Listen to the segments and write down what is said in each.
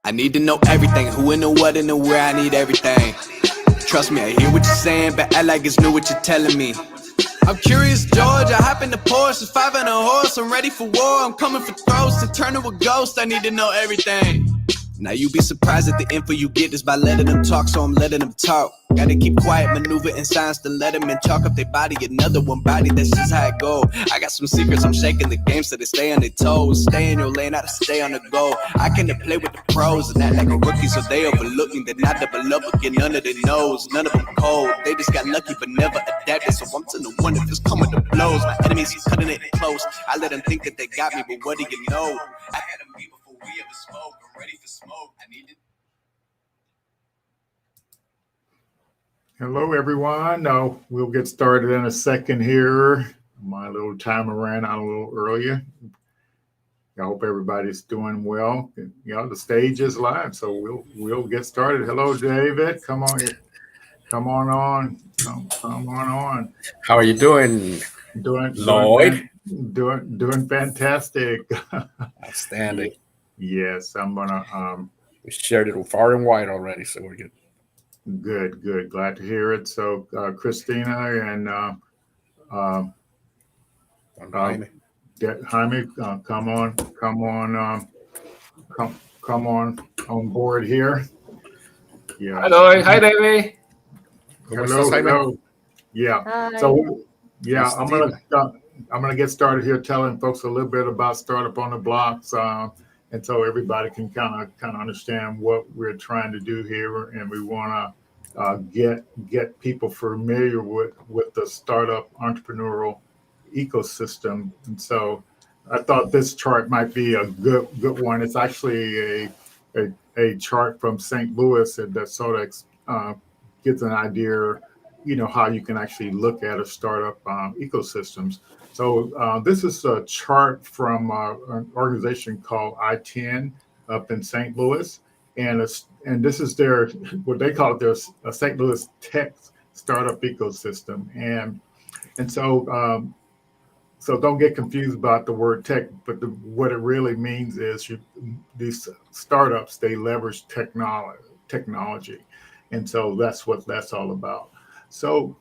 I need to know everything, who and the what and the where, I need everything. Trust me, I hear what you're saying, but act like it's new what you're telling me. I'm curious, George, I hop in the Porsche, 5 and a horse, I'm ready for war, I'm coming for throats, to turn to a ghost, I need to know everything. Now you be surprised at the info you get is by letting them talk, so I'm letting them talk. Gotta keep quiet, maneuver in silence to let them in, chalk up their body, another one body, that's just how it go. I got some secrets, I'm shaking the game so they stay on their toes. Stay in your lane, how to stay on the go. I can play with the pros and act like a rookie, so they overlook me. They're not developed, get none of their nose, none of them cold. They just got lucky but never adapted, so I'm to the one if it's coming to blows. My enemies keep cutting it close. I let them think that they got me, but what do you know? I had them beat before we ever spoke. I'm ready for smoke. I need to. Hello, everyone. We'll get started in a second here. My little timer ran out a little earlier. I hope everybody's doing well. You know, the stage is live, so we'll get started. Hello, David. Come on on. Come on. How are you doing, Lloyd? Doing fantastic. Outstanding. Yes, I'm gonna. We shared it far and wide already, so we're good. Good. Glad to hear it. So, Christina and Jaime, come on board here. Yeah. Hello, hi, David. Hello. Yeah. Hi. So, yeah, I'm gonna get started here, telling folks a little bit about Startup on the Blocks, and so everybody can kind of understand what we're trying to do here, and we want to get people familiar with the startup entrepreneurial ecosystem. And so I thought this chart might be a good one. It's actually a chart from St. Louis that sort of gives an idea, how you can actually look at a startup ecosystems. So this is a chart from an organization called I-10 up in St. Louis, and this is their what they call it their St. Louis tech startup ecosystem, and so don't get confused about the word tech, but what it really means is these startups, they leverage technology. And so that's what that's all about. So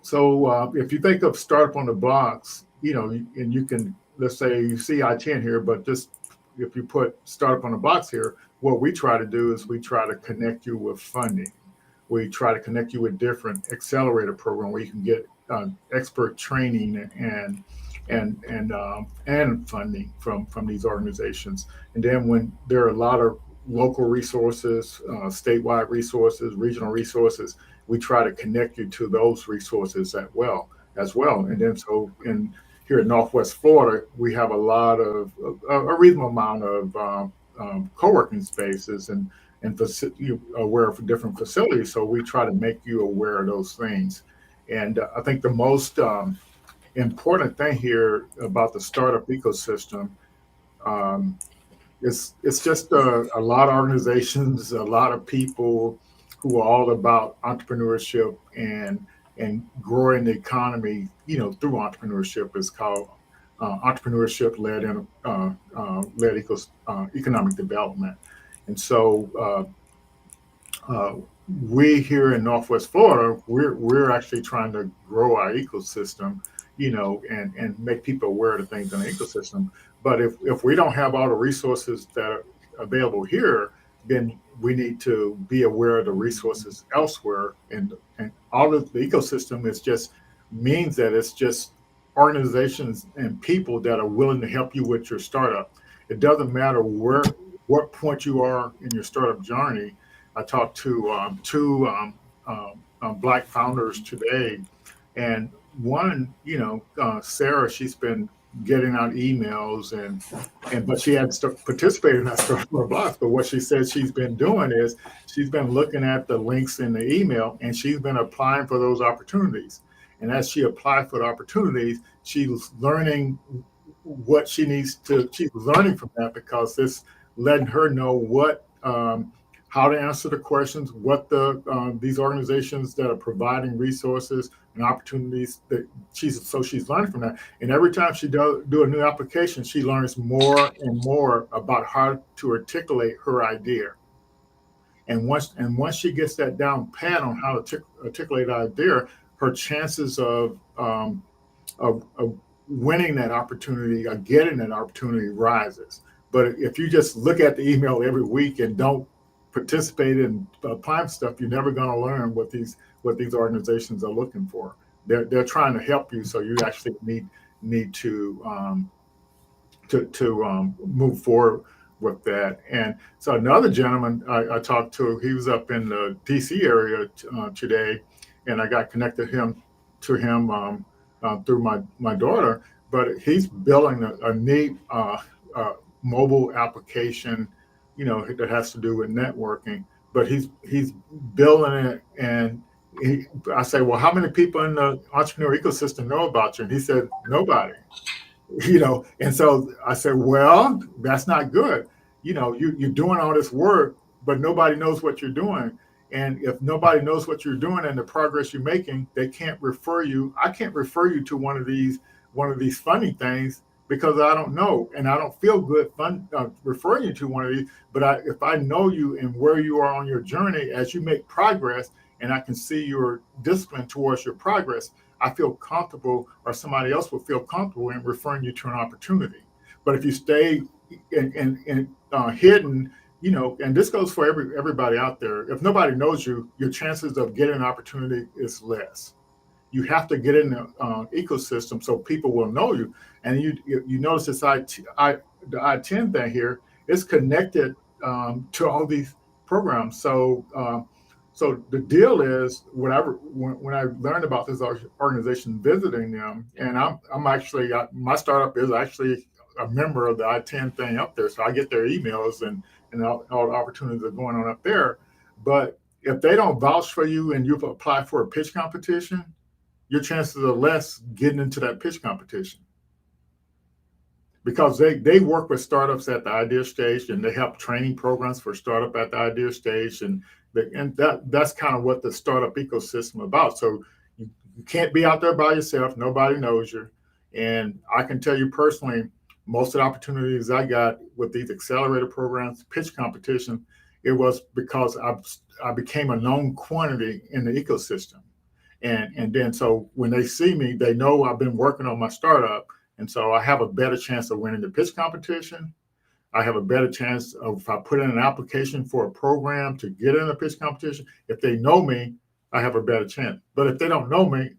if you think of startup on the box, and you can, let's say you see I-10 here, but just if you put startup on the box here, what we try to do is we try to connect you with funding. We try to connect you with different accelerator program where you can get expert training and funding from these organizations. And then when there are a lot of local resources, statewide resources, regional resources, we try to connect you to those resources as well. And then so here in Northwest Florida, we have a lot of a reasonable amount of co-working spaces and you aware of different facilities. So we try to make you aware of those things. And I think the most important thing here about the startup ecosystem, um, it's just a lot of organizations, a lot of people who are all about entrepreneurship and growing the economy, through entrepreneurship. Is called entrepreneurship-led economic development. And so we here in Northwest Florida, we're actually trying to grow our ecosystem, and make people aware of the things in the ecosystem. But if we don't have all the resources that are available here, then we need to be aware of the resources elsewhere. And all of the ecosystem is just means that it's just organizations and people that are willing to help you with your startup. It doesn't matter what point you are in your startup journey. I talked to two Black founders today, and one, Sarah, she's been getting out emails but she hadn't participated in that startup blocks. But what she said she's been doing is she's been looking at the links in the email and she's been applying for those opportunities. And as she applied for the opportunities, she's learning what she needs to. She's learning from that because this letting her know how to answer the questions, what these organizations that are providing resources and opportunities that she's learning from that. And every time she do a new application, she learns more and more about how to articulate her idea. And once she gets that down pat on how to articulate idea, her chances of winning that opportunity or getting that opportunity rises. But if you just look at the email every week and don't participate in applying stuff, you're never going to learn what these organizations are looking for. They're trying to help you, so you actually need to move forward with that. And so another gentleman I talked to, he was up in the DC area today, and I got connected to him through my daughter. But he's building a neat mobile application, that has to do with networking. But he's building it, and I say, well, how many people in the entrepreneur ecosystem know about you? And he said, nobody. And so I said, well, that's not good. You're doing all this work, but nobody knows what you're doing. And if nobody knows what you're doing and the progress you're making, they can't refer you. I can't refer you to one of these funny things because I don't know, and I don't feel good referring you to one of these. But if I know you and where you are on your journey as you make progress, and I can see your discipline towards your progress, I feel comfortable, or somebody else will feel comfortable in referring you to an opportunity. But if you stay in hidden, and this goes for everybody out there, if nobody knows you, your chances of getting an opportunity is less. You have to get in the ecosystem so people will know you. And you notice this the I-10 thing here is connected to all these programs. So the deal is, when I learned about this organization, visiting them, and I'm actually my startup is actually a member of the I-10 thing up there, so I get their emails and all the opportunities that are going on up there. But if they don't vouch for you and you've applied for a pitch competition, your chances are less getting into that pitch competition, because they work with startups at the idea stage, and they have training programs for startup at the idea stage, and that's kind of what the startup ecosystem about. So you can't be out there by yourself. Nobody knows you. And I can tell you personally, most of the opportunities I got with these accelerator programs, pitch competition, it was because I became a known quantity in the ecosystem. And then so when they see me, they know I've been working on my startup. And so I have a better chance of winning the pitch competition. I have a better chance of, if I put in an application for a program to get in a pitch competition, if they know me, I have a better chance. But if they don't know me,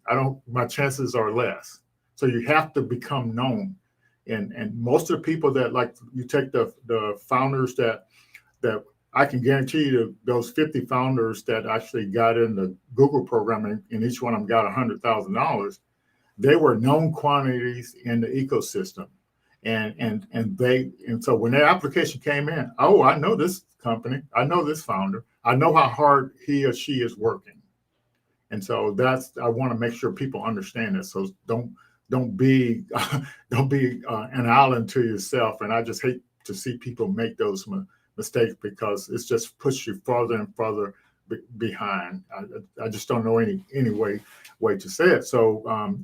my chances are less. So you have to become known. And most of the people that, like, you take the founders that I can guarantee you, those 50 founders that actually got in the Google program, and each one of them got $100,000, they were known quantities in the ecosystem. And so when their application came in, oh, I know this company, I know this founder, I know how hard he or she is working. And so I want to make sure people understand this. So don't be an island to yourself. And I just hate to see people make those mistakes, because it's just puts you further and further behind. I just don't know any way to say it. So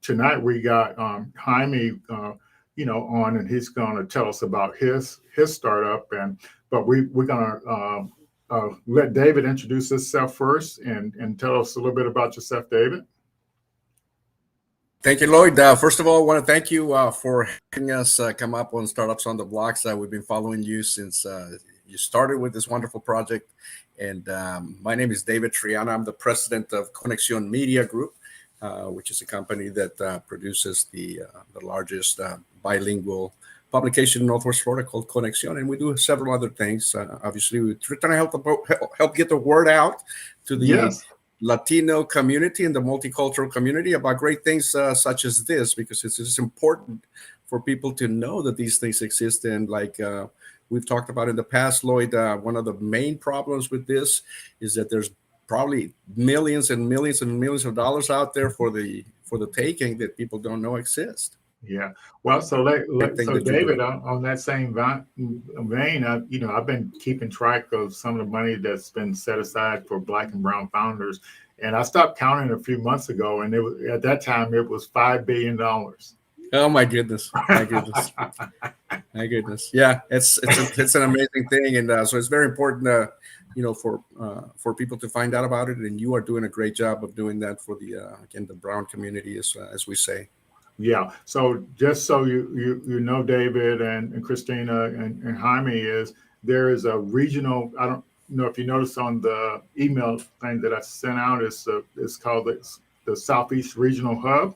tonight we got Jaime on, and he's going to tell us about his startup. But we're going to let David introduce himself first and tell us a little bit about yourself, David. Thank you, Lloyd. First of all, I want to thank you for having us come up on Startups on the Blocks. We've been following you since you started with this wonderful project. And my name is David Triana. I'm the president of Conexión Media Group, which is a company that produces the largest bilingual publication in Northwest Florida called Conexión. And we do several other things. Obviously, we're trying to help get the word out to the Latino community and the multicultural community about great things such as this, because it's just important for people to know that these things exist. And like we've talked about in the past, Lloyd, one of the main problems with this is that there's probably millions and millions and millions of dollars out there for the taking that people don't know exist. Yeah. Well, so David, on that same vein, I've been keeping track of some of the money that's been set aside for Black and Brown founders, and I stopped counting a few months ago, and at that time it was $5 billion. Oh my goodness! My goodness! My goodness! Yeah, it's an amazing thing, and so it's very important, for people to find out about it. And you are doing a great job of doing that for the brown community, as we say. Yeah. So just so you know, David and Christina and Jaime, there is a regional. I don't know if you noticed on the email thing that I sent out, it's called the Southeast Regional Hub,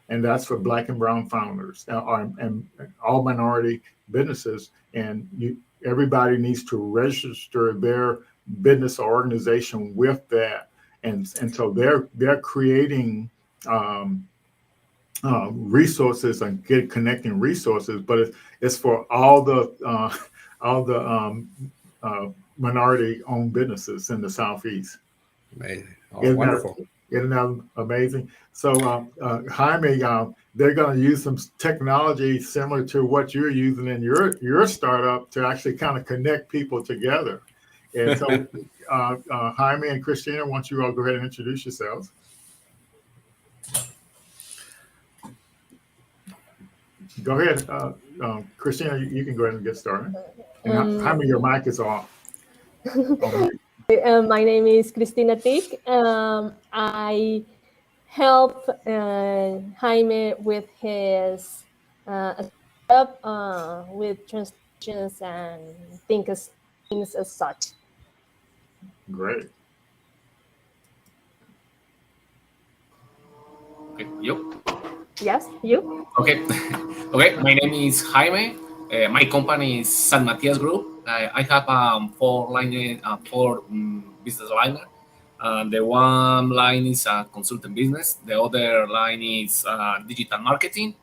and that's for Black and Brown founders and all minority businesses. And everybody needs to register their business or organization with that, and so they're creating resources and connecting resources, but it's for all the minority-owned businesses in the Southeast. Amazing. Wonderful. Isn't that amazing? So Jaime, they're going to use some technology similar to what you're using in your startup to actually kind of connect people together. And so Jaime and Christina, why don't you all go ahead and introduce yourselves? Go ahead, Christina. You can go ahead and get started. And Jaime, your mic is off. My name is Christina Tick. I help Jaime with his startup with translations and things as such. Great. Okay, you? Yes, you? Okay. Okay, my name is Jaime. My company is San Matias Group. I have four business lines. The one line is consultant business. The other line is digital marketing.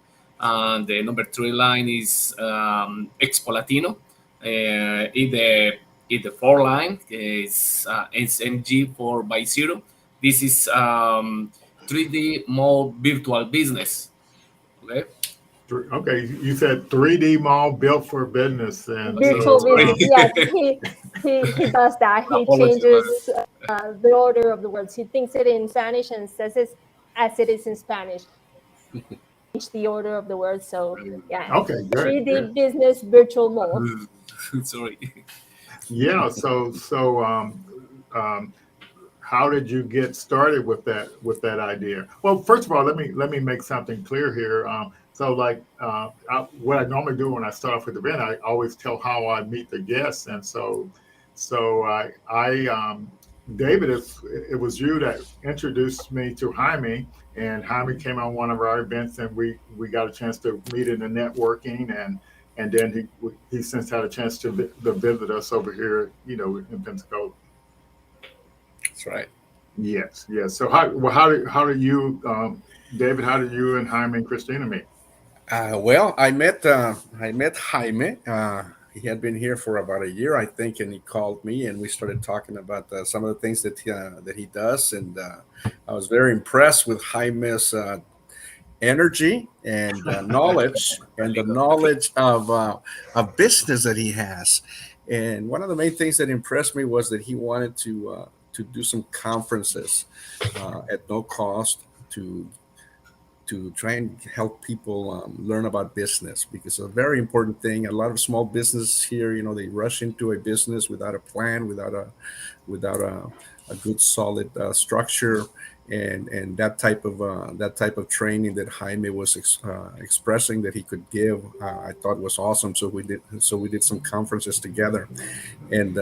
And the number three line is Expo Latino. In the four line is SMG 4 by 0. This is 3D mall virtual business. Okay. Okay, you said 3D mall built for business, and Virtual so Sorry. business. Yes, he does that. He Apologies for that. changes the order of the words. He thinks it in Spanish and says it as it is in Spanish. Change the order of the words. So yeah, okay, good, 3D good. business virtual mall. Sorry. Yeah, um, how did you get started with that idea? Well, first of all, let me make something clear here. What I normally do when I start off with the event, I always tell how I meet the guests, and so David, it was you that introduced me to Jaime, and Jaime came on one of our events, and we got a chance to meet in the networking, and then he since had a chance to visit us over here, in Pensacola. That's right. Yes, yes. So how did you, David? How did you and Jaime and Christina meet? Well, I met Jaime. He had been here for about a year, I think, and he called me, and we started talking about some of the things that he does, and I was very impressed with Jaime's energy and knowledge, and the knowledge of business that he has. And one of the main things that impressed me was that he wanted to do some conferences at no cost to try and help people learn about business, because it's a very important thing. A lot of small businesses here, they rush into a business without a plan, without a good solid structure, and that type of training that Jaime was expressing that he could give, I thought was awesome. So we did some conferences together, and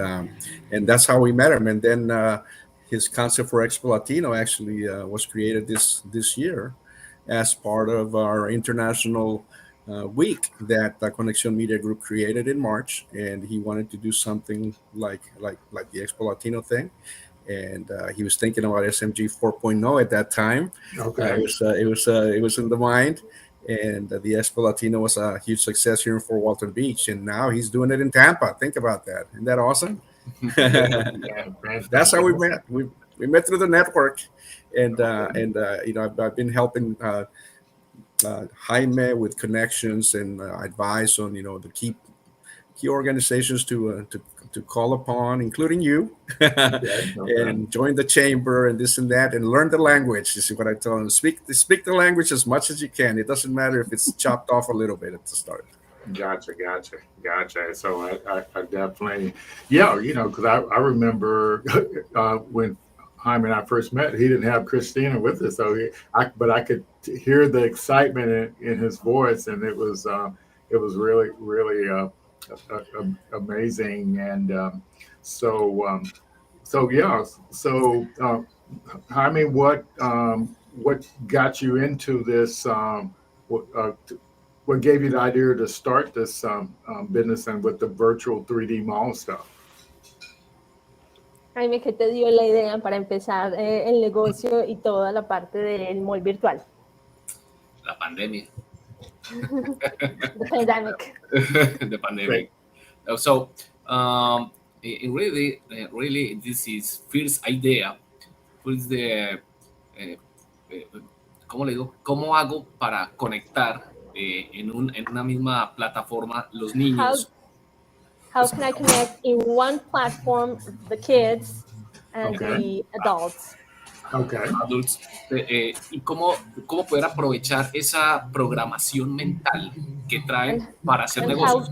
that's how we met him. And then his concept for Expo Latino actually was created this year as part of our international week that the Connection Media Group created in March, and he wanted to do something like the Expo Latino thing, and he was thinking about SMG 4.0 at that time. Okay. It was in the mind, and the Expo Latino was a huge success here in Fort Walton Beach, and now he's doing it in Tampa. Think about that! Isn't that awesome? Yeah, That's how we met. We met through the network, and I've been helping Jaime with connections and advice on the key organizations to call upon, including you, okay, okay. and join the chamber and this and that, and learn the language. You see what I tell them: speak the language as much as you can. It doesn't matter if it's chopped off a little bit at the start. Gotcha. So I definitely, yeah, because I remember when Jaime and I first met, he didn't have Christina with us, so but I could hear the excitement in his voice, and it was really really amazing, and so yeah, so Jaime, what got you into this? What gave you the idea to start this business and with the virtual 3D mall stuff? Jaime, ¿qué te dio la idea para empezar el negocio y toda la parte del mall virtual? La pandemia. The pandemic. The pandemic. So, really, this is first idea. First the, ¿cómo le digo? ¿Cómo hago para conectar en una misma plataforma los niños? How can I connect in one platform the kids and Okay. the adults? Okay. Adults, y cómo poder aprovechar esa programación mental que traen para hacer negocios.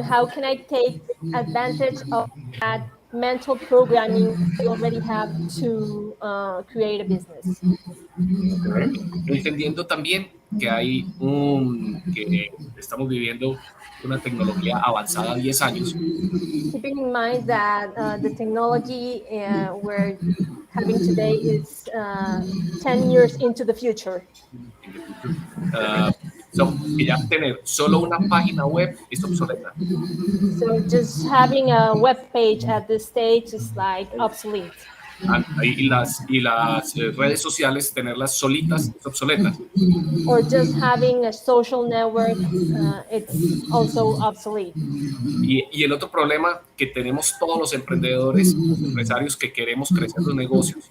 How can I take advantage of that mental programming they already have to create a business? Okay. Entendiendo también que que estamos viviendo una tecnología avanzada 10 años. Keeping in mind that the technology we're having today is 10 years into the future. Que ya tener solo una página web es obsoleta. So just having a web page at this stage is like obsolete. y las redes sociales tenerlas solitas es obsoletas. Or just having a social network, it's also obsolete. Y el otro problema que tenemos todos los emprendedores, los empresarios que queremos crecer los negocios,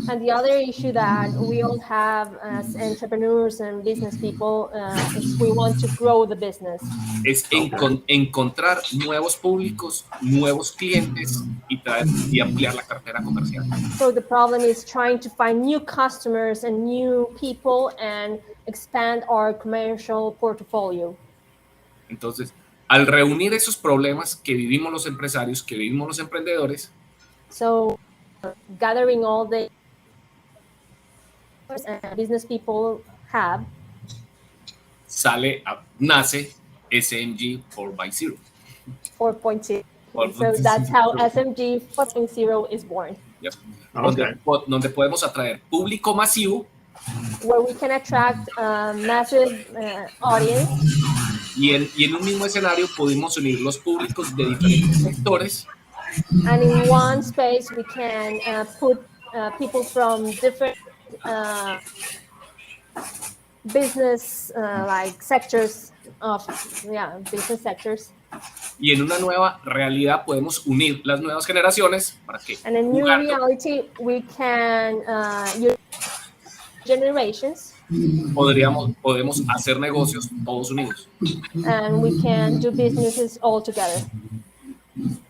And the other issue that we all have as entrepreneurs and business people is we want to grow the business. es Okay. encontrar nuevos públicos, nuevos clientes y ampliar la cartera comercial. So the problem is trying to find new customers and new people and expand our commercial portfolio. Entonces, al reunir esos problemas que vivimos los empresarios, que vivimos los emprendedores, So gathering all the business people have, nace SMG 4x0. 4.0. Or- So that's how SMG 4.0 is born, Yep. Okay. Donde podemos atraer público masivo where we can attract a massive audience. y en un mismo escenario podemos unir los públicos de diferentes sectores And in one space, we can put people from different business like sectors of business sectors. y en una nueva realidad podemos unir las nuevas generaciones para que And in new jugando reality, we can use generations, podemos hacer negocios todos unidos. and we can do businesses all together.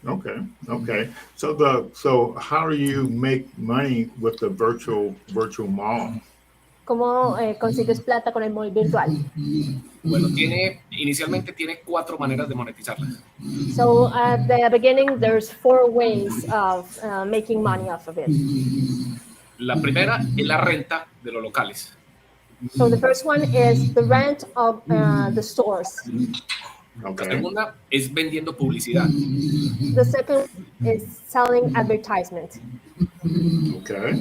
Okay. Okay. So how do you make money with the virtual mall? ¿Cómo consigues plata con el móvil virtual? Bueno, inicialmente tiene 4 maneras de monetizarla. So at the beginning, there's 4 ways of making money off of it. La primera es la renta de los locales. So the first one is the rent of the stores. La Okay. segunda es vendiendo publicidad. The second is selling advertisement. Okay.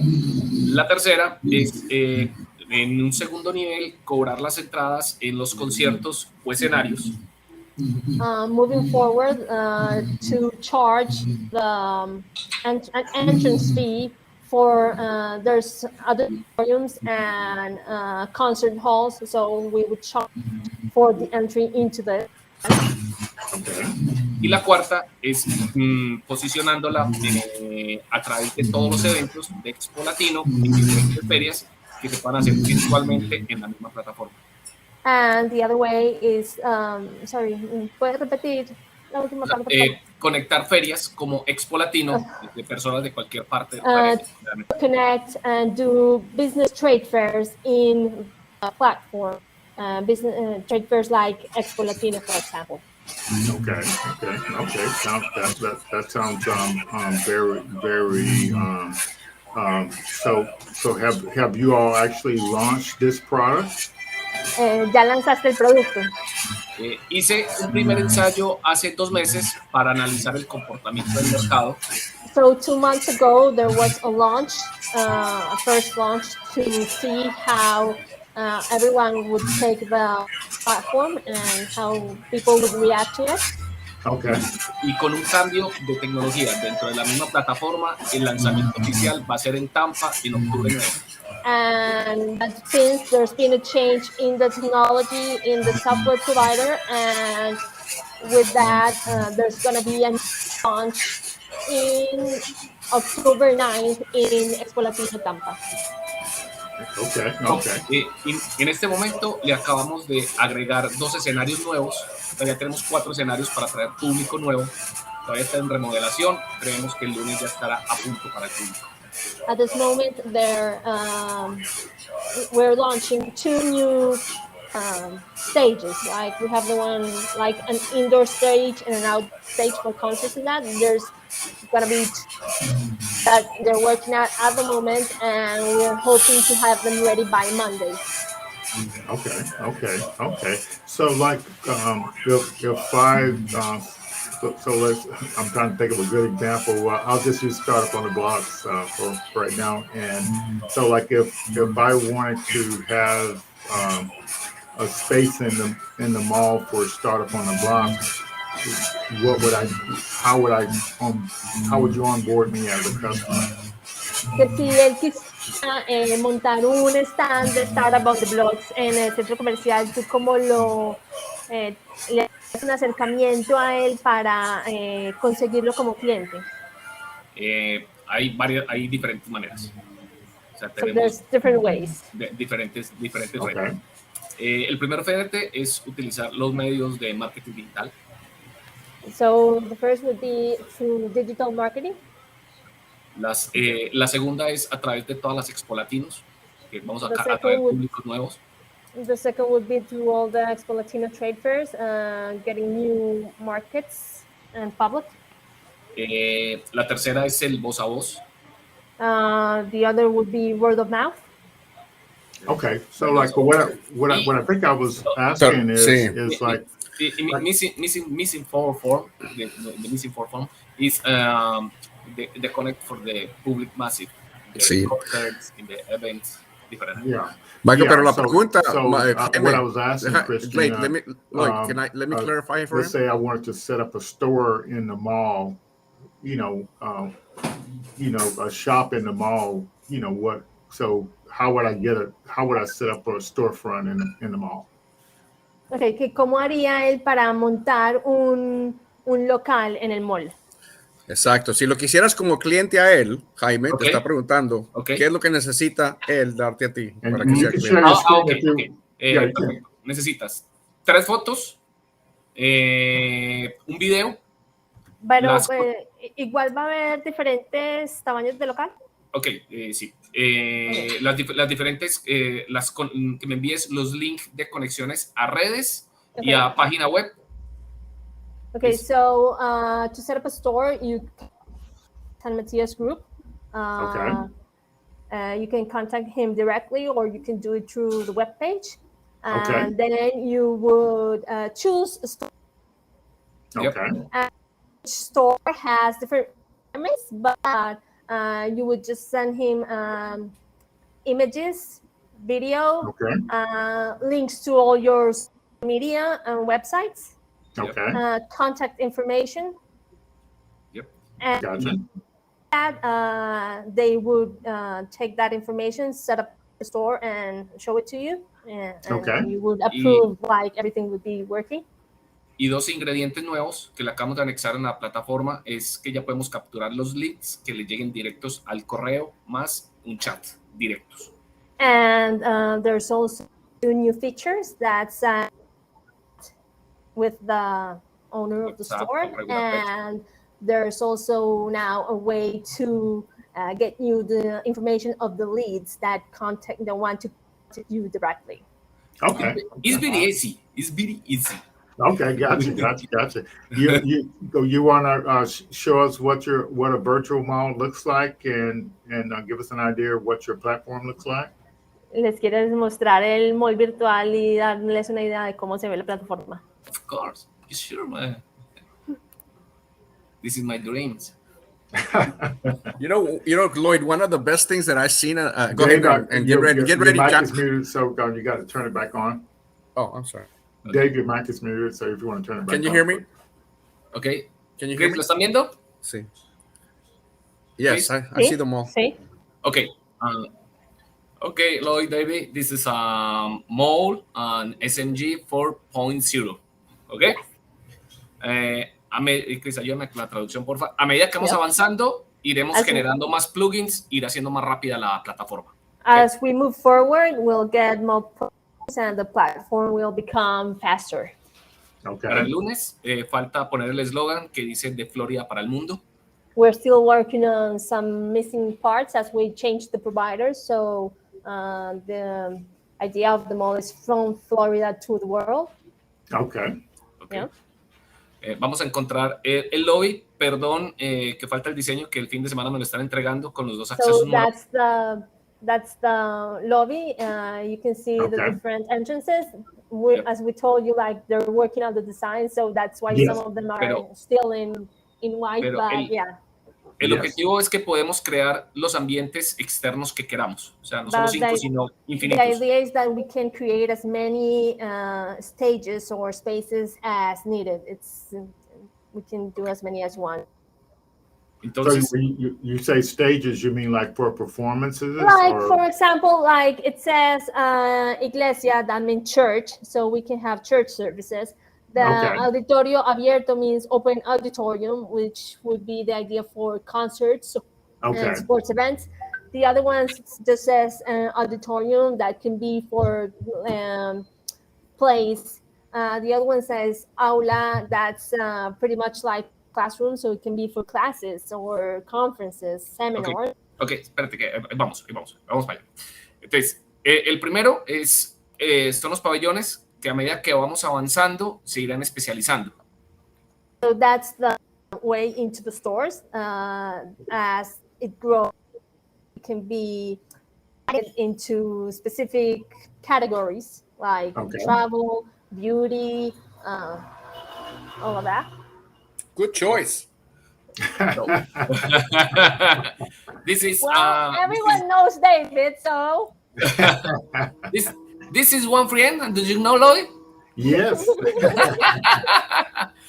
La tercera es, en un segundo nivel, cobrar las entradas en los conciertos o escenarios. Moving forward to charge the an entrance fee for there's auditoriums and concert halls, so we would charge for the entry into the. Okay. Y la cuarta es posicionándola a través de todos los eventos de Expo Latino y diferentes ferias que se puedan hacer virtualmente en la misma plataforma. And the other way is, ¿puedes repetir la última parte? Por favor? Conectar ferias como Expo Latino de personas de cualquier parte del planeta. Connect and do business trade fairs in a platform, business trade fairs like Expo Latino, for example. Okay. That sounds very. So have you all actually launched this product? Ya lanzaste el producto. Hice un primer ensayo hace 2 meses para analizar el comportamiento del mercado. So 2 months ago, there was a launch, a first launch to see how everyone would take the platform and how people would react to it. Okay. Y con un cambio de tecnología dentro de la misma plataforma, el lanzamiento oficial va a ser en Tampa en octubre 9. And that since there's been a change in the technology in the software provider, and with that, there's going to be a launch in October 9th in Expo Latino Tampa. Okay. En este momento le acabamos de agregar 2 escenarios nuevos. Todavía tenemos 4 escenarios para traer público nuevo. Todavía está en remodelación. Creemos que el lunes ya estará a punto para el público. At this moment, we're launching 2 new stages. Like we have the one like an indoor stage and an outdoor stage for concerts and that. And there's gonna be that they're working at the moment, and we're hoping to have them ready by Monday. Okay. So like if I so let's I'm trying to think of a good example. I'll just use Startup on the Blocks for right now. And so like if I wanted to have a space in the mall for Startup on the Blocks, how would you onboard me as a customer? que si él quisiera montar un stand de Startup on the Blocks en el centro comercial, ¿tú cómo le das un acercamiento a él para conseguirlo como cliente? Hay diferentes maneras. O sea, So tenemos there's different ways. diferentes Okay. retos. El primer frente es utilizar los medios de marketing digital. So the first would be through digital marketing. La segunda es a través de todas las Expo Latinos, que vamos a The atraer second would públicos nuevos. The second would be through all the Expo Latino trade fairs, getting new markets and public. La tercera es el voz a voz. The other would be word of mouth. Okay, so like what I think I was asking is like misinformed form. The misinformed form is the connect for the public massive, the concerts, in the events, different. yeah. Michael, Yeah, pero la so- pregunta, so, what I was asking, Wait, Christina, let me clarify for let's him. say I wanted to set up a store in the mall, a shop in the mall, so how would I set up a storefront in the mall? Okay, que cómo haría él para montar un local en el mall. Exacto. Si lo quisieras como cliente a él, Jaime te está preguntando qué es lo que necesita él darte a ti And para que you sea can cliente. share your screen if you- yeah, you Perfecto. Necesitas 3 fotos, un video. Pero igual va a haber diferentes tamaños de local. Ok, sí. Las diferentes, que me envíes los links de conexiones a redes y a página web. Okay, so to set up a store, you can Matias group. You can contact him directly, or you can do it through the webpage. And then you would choose a store. Okay. And each store has different requirements, but you would just send him images, video, links to all your social media and websites, contact information. Yep. And Gotcha. that they would take that information, set up the store, and show it to you. And you would approve like everything would be working. Y 2 ingredientes nuevos que le acabamos de anexar en la plataforma es que ya podemos capturar los leads que le lleguen directos al correo más un chat directos. And there's also 2 new features that's with the owner of the store, and there's also now a way to get you the information of the leads that want to contact you directly. Okay. It's very easy. It's very easy. Okay, gotcha. You want to show us what a virtual mall looks like and give us an idea of what your platform looks like? ¿Les quieres mostrar el mall virtual y darles una idea de cómo se ve la plataforma? Of course, sure, man. This is my dreams. You know, Lloyd. One of the best things that I've seen. Go Dave, ahead and get ready. Your mic is muted, so you got to turn it back on. Oh, I'm sorry. Dave, your mic is muted, so if you want to turn it back on. Can you hear me? Okay. Can you hear me? ¿Lo están viendo? Sí. Yes, I see them all. Sí. Okay. Okay, Lloyd, David, this is a mall on SMG 4.0. Okay. Chris, ayúdame con la traducción, porfa. A medida que vamos avanzando, iremos generando más plugins, irá siendo más rápida la plataforma. As we move forward, we'll get more plugins and the platform will become faster. Okay. Para el lunes, falta poner el eslogan que dice de Florida para el mundo. We're still working on some missing parts as we change the provider. So the idea of the mall is from Florida to the world. Okay. Yeah. Vamos a encontrar el lobby, perdón, que falta el diseño que el fin de semana me lo están entregando con los 2 accesos nuevos. That's the lobby. You can see the different entrances. As we told you, like they're working on the design, so that's why some of them are still in white. But el objetivo es que podemos crear los ambientes externos que queramos. O sea, no solo 5, sino infinitos. The idea is that we can create as many stages or spaces as needed. We can do as many as one. Entonces, So you say stages, you mean like for performances? Like, or? for example, like it says iglesia, that means church, so we can have church services. The Okay. auditorio abierto means open auditorium, which would be the idea for concerts Okay. and sports events. The other ones just says auditorium, that can be for plays. The other one says aula, that's pretty much like classroom, so it can be for classes or conferences, seminars. ok, espérate, que vamos para allá. Entonces, el primero son los pabellones que a medida que vamos avanzando se irán especializando. So that's the way into the stores. As it grows, it can be added into specific categories like travel, beauty, all of that. Good choice. This is everyone knows David, so this is one friend, and do you know Lloyd? Yes.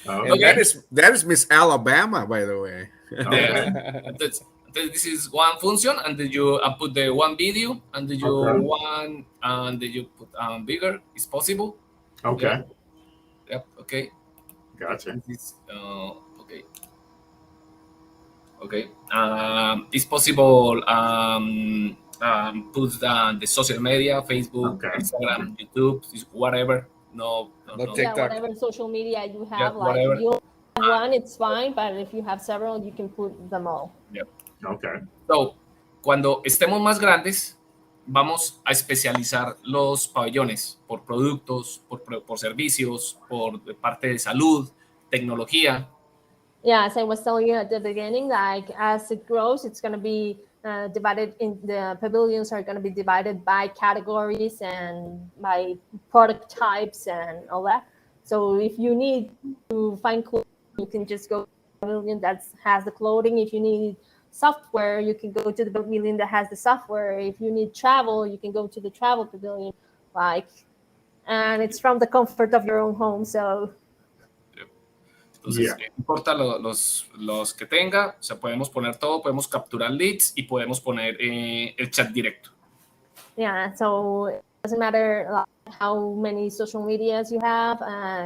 And that is Miss Alabama, by the way. This is one function, and did you put the one video, and did you one, and did you put bigger? Is possible? Okay. Yep. Okay. Gotcha. This, okay. Okay. It's possible. Put the social media, Facebook, Instagram, YouTube, whatever. No TikTok. Yeah, whatever social media you have, Yeah, like whatever. if you have one, it's fine, but if you have several, you can put them all. Yep. Okay. So, cuando estemos más grandes, vamos a especializar los pabellones por productos, por servicios, por parte de salud, tecnología. Yeah, as I was telling you at the beginning, like as it grows, it's going to be divided in the pavilions are going to be divided by categories and by product types and all that. So if you need to find clothing, you can just go to the pavilion that has the clothing. If you need software, you can go to the pavilion that has the software. If you need travel, you can go to the travel pavilion. And it's from the comfort of your own home. So entonces, no importa los que tenga, o sea, podemos poner todo, podemos capturar leads y podemos poner el chat directo. Yeah, so it doesn't matter how many social medias you have,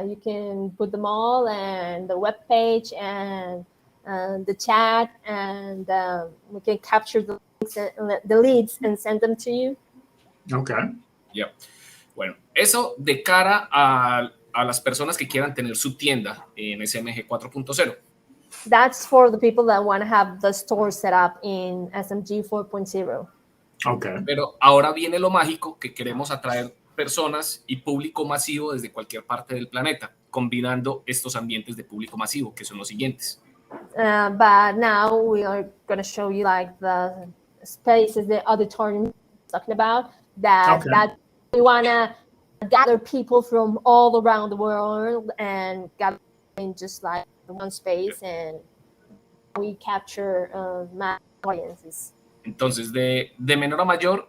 you can put them all, and the web page and the chat, and we can capture the leads and send them to you. Okay. Yeah. Bueno, eso de cara a las personas que quieran tener su tienda en SMG 4.0. That's for the people that want to have the store set up in SMG 4.0. Okay. Pero ahora viene lo mágico, que queremos atraer personas y público masivo desde cualquier parte del planeta, combinando estos ambientes de público masivo, que son los siguientes. But now we are going to show you like the spaces, the auditorium talking about, that we want to gather people from all around the world and gather in just like one space, and we capture mass audiences. Entonces, de menor a mayor,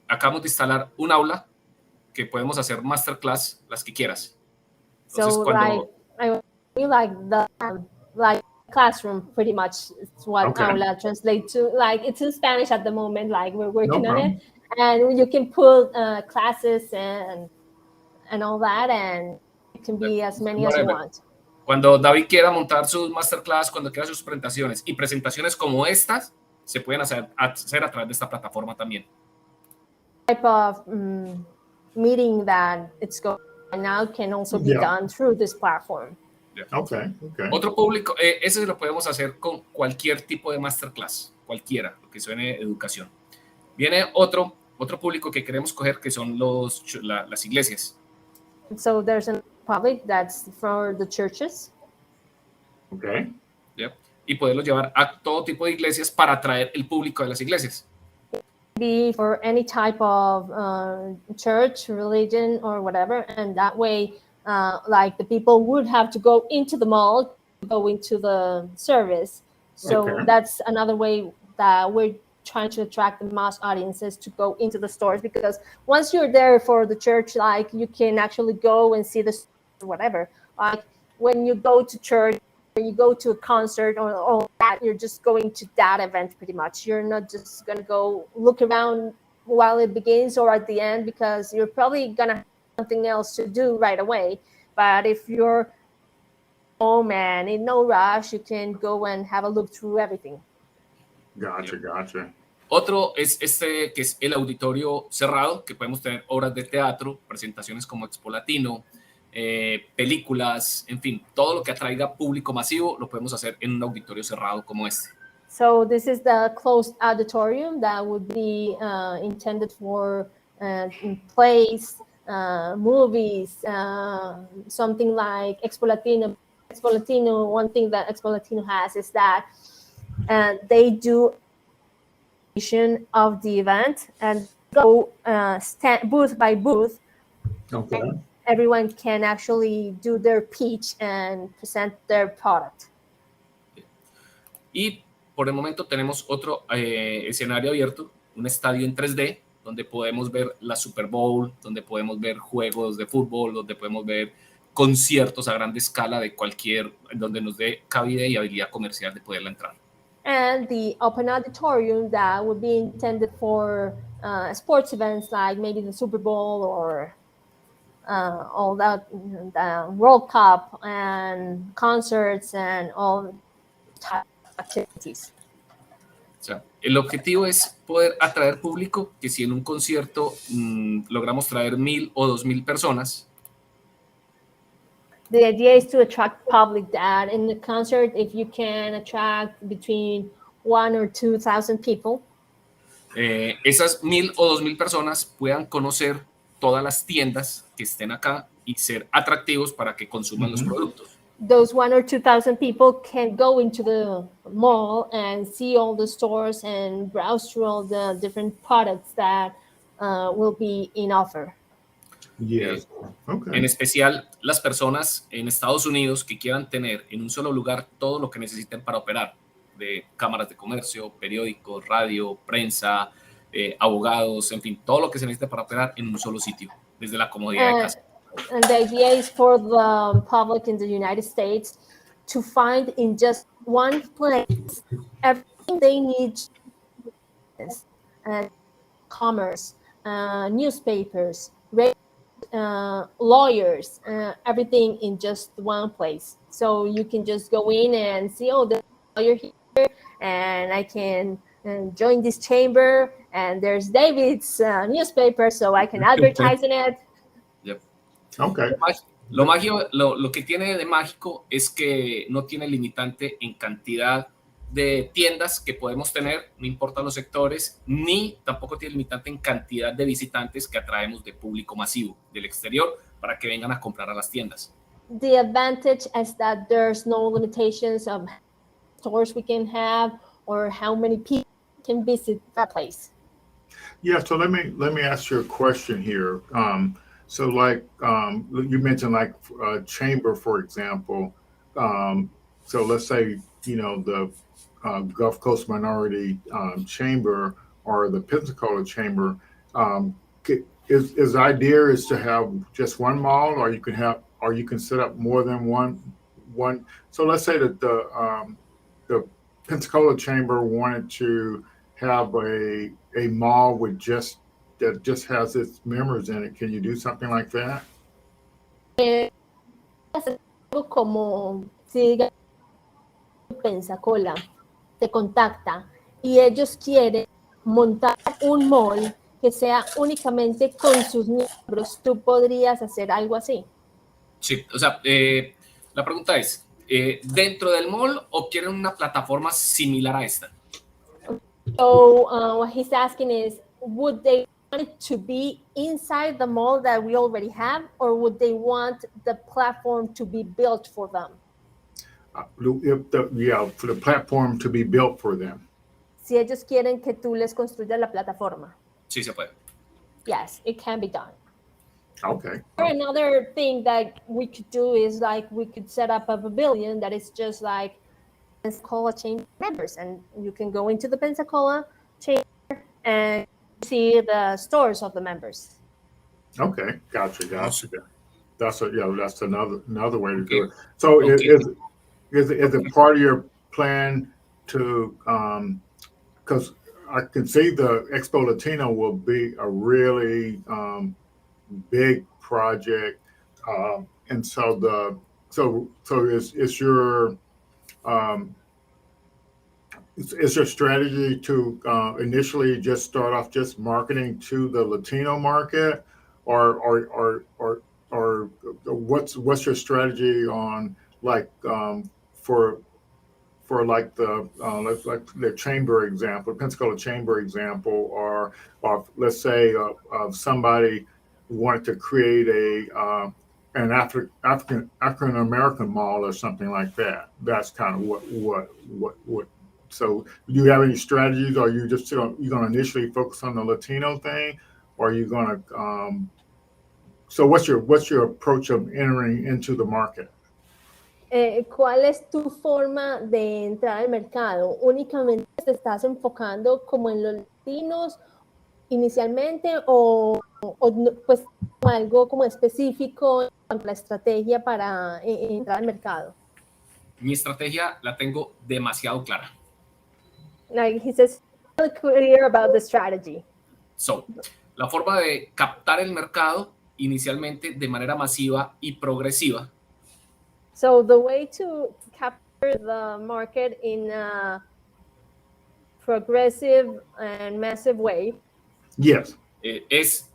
acabamos de instalar un aula que podemos hacer masterclass las que quieras. Entonces, so like the classroom, pretty much it's what aula translates to. Like it's in Spanish at the moment, like we're working on it, and you can put classes and all that, and it can be as many as you want. Cuando David quiera montar sus masterclass, cuando quiera sus presentaciones y presentaciones como estas, se pueden hacer a través de esta plataforma también. Type of meeting that it's going now can also be done through this platform. Yeah. Okay. Otro público, ese lo podemos hacer con cualquier tipo de masterclass, cualquiera, lo que suene educación. Viene otro público que queremos coger, que son las iglesias. So there's a public that's for the churches. Okay. Yeah. Y poderlos llevar a todo tipo de iglesias para atraer el público de las iglesias. Be for any type of church, religion, or whatever, and that way, like the people would have to go into the mall to go into the service. So that's another way that we're trying to attract the mass audiences to go into the stores, because once you're there for the church, like you can actually go and see the whatever. Like when you go to church, when you go to a concert or all that, you're just going to that event pretty much. You're not just going to go look around while it begins or at the end, because you're probably going to have something else to do right away. But if you're home and in no rush, you can go and have a look through everything. Gotcha. Otro es que es el auditorio cerrado, que podemos tener obras de teatro, presentaciones como Expo Latino, películas, en fin, todo lo que atraiga público masivo lo podemos hacer en un auditorio cerrado como este. So this is the closed auditorium that would be intended for plays, movies, something like Expo Latino. Expo Latino, one thing that Expo Latino has is that they do of the event and go booth by booth. Okay. Everyone can actually do their pitch and present their product. Y por el momento tenemos otro escenario abierto, un estadio en 3D, donde podemos ver la Super Bowl, donde podemos ver juegos de fútbol, donde podemos ver conciertos a grande escala de donde nos dé cabida y habilidad comercial de poderla entrar. And the open auditorium that would be intended for sports events like maybe the Super Bowl or all that, the World Cup and concerts and all types of activities. O sea, el objetivo es poder atraer público, que si en un concierto logramos traer 1,000 o 2,000 personas. The idea is to attract public that in the concert, if you can attract between 1,000 or 2,000 people. Esas 1,000 o 2,000 personas puedan conocer todas las tiendas que estén acá y ser atractivos para que consuman los productos. Those 1,000 or 2,000 people can go into the mall and see all the stores and browse through all the different products that will be in offer. Yes. Okay. En especial las personas en Estados Unidos que quieran tener en un solo lugar todo lo que necesiten para operar, de cámaras de comercio, periódicos, radio, prensa, abogados, en fin, todo lo que se necesita para operar en un solo sitio, desde la comodidad de casa. And the idea is for the public in the United States to find in just one place everything they need, commerce, newspapers, lawyers, everything in just one place. So you can just go in and see, oh, there's a lawyer here, and I can join this chamber, and there's David's newspaper, so I can advertise in it. Yep. Okay. Lo que tiene de mágico es que no tiene limitante en cantidad de tiendas que podemos tener, no importa los sectores, ni tampoco tiene limitante en cantidad de visitantes que atraemos de público masivo del exterior para que vengan a comprar a las tiendas. The advantage is that there's no limitations of stores we can have or how many people can visit that place. Yeah, so let me ask you a question here. So like you mentioned like chamber, for example. So let's say, the Gulf Coast Minority Chamber or the Pensacola Chamber, is the idea is to have just one mall, or you can set up more than one. So let's say that the Pensacola Chamber wanted to have a mall that just has its members in it. Can you do something like that? Como si Pensacola te contacta y ellos quieren montar un mall que sea únicamente con sus miembros, ¿tú podrías hacer algo así? Sí, o sea, la pregunta es, ¿dentro del mall o quieren una plataforma similar a esta? So what he's asking is, would they want it to be inside the mall that we already have, or would they want the platform to be built for them? For the platform to be built for them. Si ellos quieren que tú les construyas la plataforma. Sí, se puede. Yes, it can be done. Okay. Or another thing that we could do is like we could set up a pavilion that is just like Pensacola Chamber members, and you can go into the Pensacola Chamber and see the stores of the members. Okay, gotcha. That's another way to do Okay. it. So Okay. Is it part of your plan to, because I can see the Expo Latino will be a really big project, and so it's your um, is your strategy to initially just start off just marketing to the Latino market, or what's your strategy on like for like the like the chamber example, Pensacola chamber example, or let's say somebody wanted to create an African American mall or something like that. That's kind of what. So, do you have any strategies? Or are you just you going to initially focus on the Latino thing, or are you going to? So, what's your approach of entering into the market? ¿Cuál es tu forma de entrar al mercado? ¿Únicamente te estás enfocando como en los latinos inicialmente pues algo como específico en cuanto a la estrategia para entrar al mercado? Mi estrategia la tengo demasiado clara. Like he says, really clear about the strategy. So, la forma de captar el mercado inicialmente de manera masiva y progresiva So the way to capture the market in a progressive and massive way Yes. es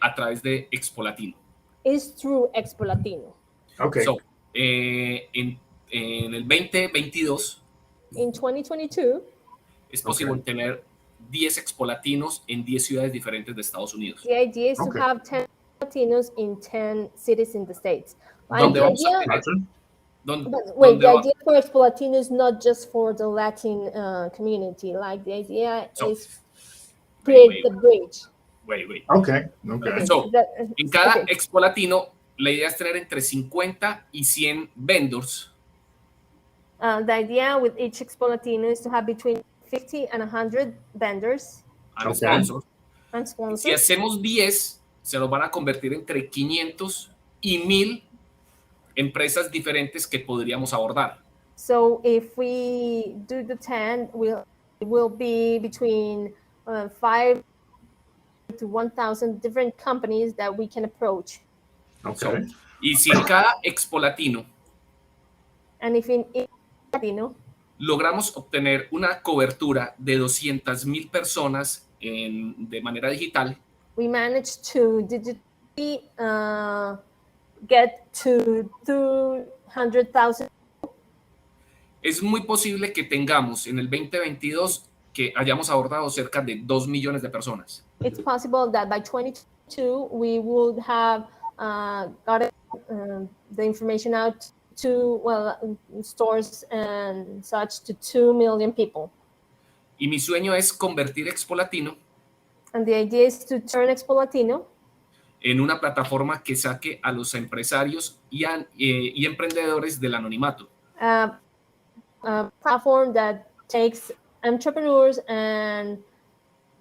a través de Expo Latino. is through Expo Latino. Okay. So, en el 2022 In 2022, es posible tener 10 Expo Latinos en 10 ciudades diferentes de Estados Unidos. the idea is to Okay. have 10 Latinos in 10 cities in the States. ¿Dónde the vamos a idea, tener? wait, the idea for Expo Latino is not just for the Latin community. Like the idea is create the bridge. Wait. Okay. Okay. So, en cada Expo Latino, la idea es tener entre 50 y 100 vendors. The idea with each Expo Latino is to have between 50 and 100 vendors And Okay. sponsors. and Si sponsors. hacemos 10, se nos van a convertir entre 500 y 1000 empresas diferentes que podríamos abordar. So if we do the 10, it will be between 5 to 1,000 different companies that we can approach. Okay. Y si en cada Expo Latino And if in Latino, logramos obtener una cobertura de 200,000 personas de manera digital, we managed to digitally get to 200,000. es muy posible que tengamos en el 2022 que hayamos abordado cerca de 2 millones de personas. It's possible that by 2022 we would have got the information out to stores and such to 2 million people. Y mi sueño es convertir Expo Latino And the idea is to turn Expo Latino en una plataforma que saque a los empresarios y emprendedores del anonimato. a platform that takes entrepreneurs and